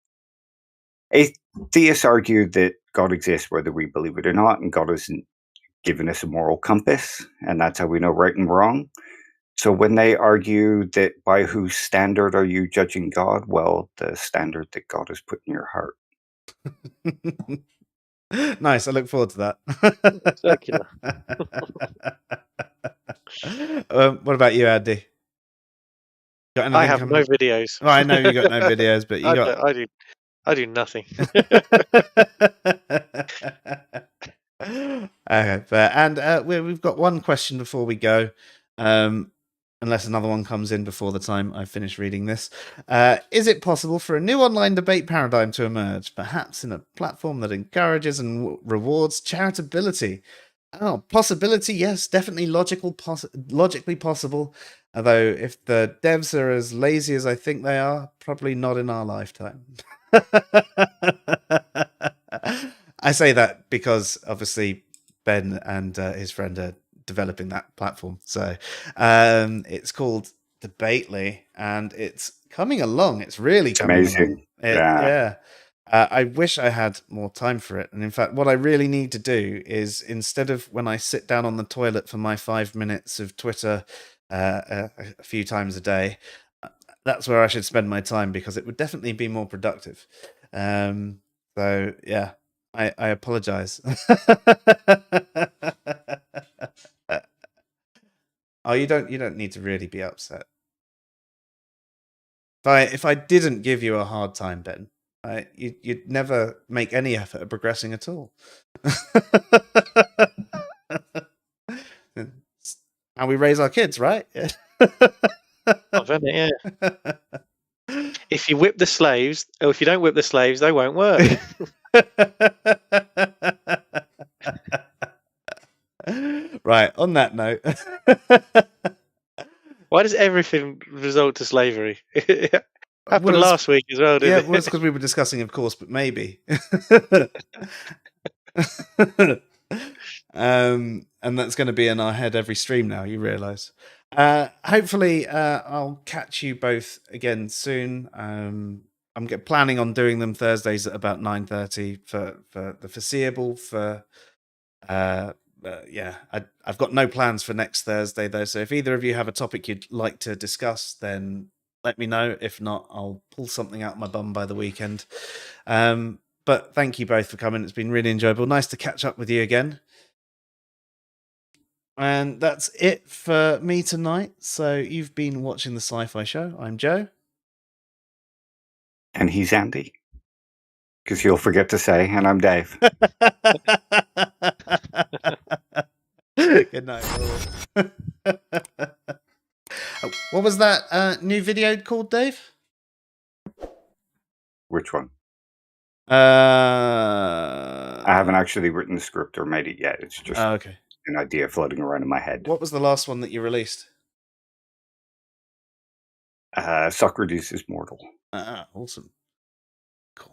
atheists argue that God exists whether we believe it or not, and God isn't given us a moral compass, and that's how we know right and wrong. So when they argue that by whose standard are you judging God? Well, the standard that God has put in your heart. Nice. I look forward to that. Circular. What about you, Andy? Got anything I have coming no up? videos. Well, I know you got no videos, but you got. I do nothing. Okay, fair. And we've got one question before we go, unless another one comes in before the time I finish reading this. Is it possible for a new online debate paradigm to emerge, perhaps in a platform that encourages and rewards charitability? Oh, possibility, yes, definitely logically possible. Although, if the devs are as lazy as I think they are, probably not in our lifetime. I say that because obviously Ben and his friend are developing that platform. So it's called Debately, and it's coming along. It's really coming amazing. along. Yeah. I wish I had more time for it. And in fact, what I really need to do is, instead of when I sit down on the toilet for my 5 minutes of Twitter a few times a day, that's where I should spend my time, because it would definitely be more productive. So yeah, I apologize. Oh, you don't need to really be upset. If I didn't give you a hard time, Ben, you'd never make any effort at progressing at all. It's how we raise our kids, right? Yeah. If you whip the slaves, or if you don't whip the slaves, they won't work. Right, on that note. Why does everything result to slavery? It happened last week as well, didn't it? Yeah, well, it's because we were discussing, of course, but maybe. And that's going to be in our head every stream now, you realise. Hopefully, I'll catch you both again soon. I'm planning on doing them Thursdays at about 9:30 for the foreseeable. Yeah, I've got no plans for next Thursday, though. So if either of you have a topic you'd like to discuss, then let me know. If not, I'll pull something out of my bum by the weekend. But thank you both for coming. It's been really enjoyable. Nice to catch up with you again. And that's it for me tonight. So you've been watching the SciPhi Show. I'm Joe. And he's Andy. Because you'll forget to say, and I'm Dave. Good night. What was that new video called, Dave? Which one? I haven't actually written the script or made it yet. It's just okay. An idea floating around in my head. What was the last one that you released? Socrates is Mortal. Awesome.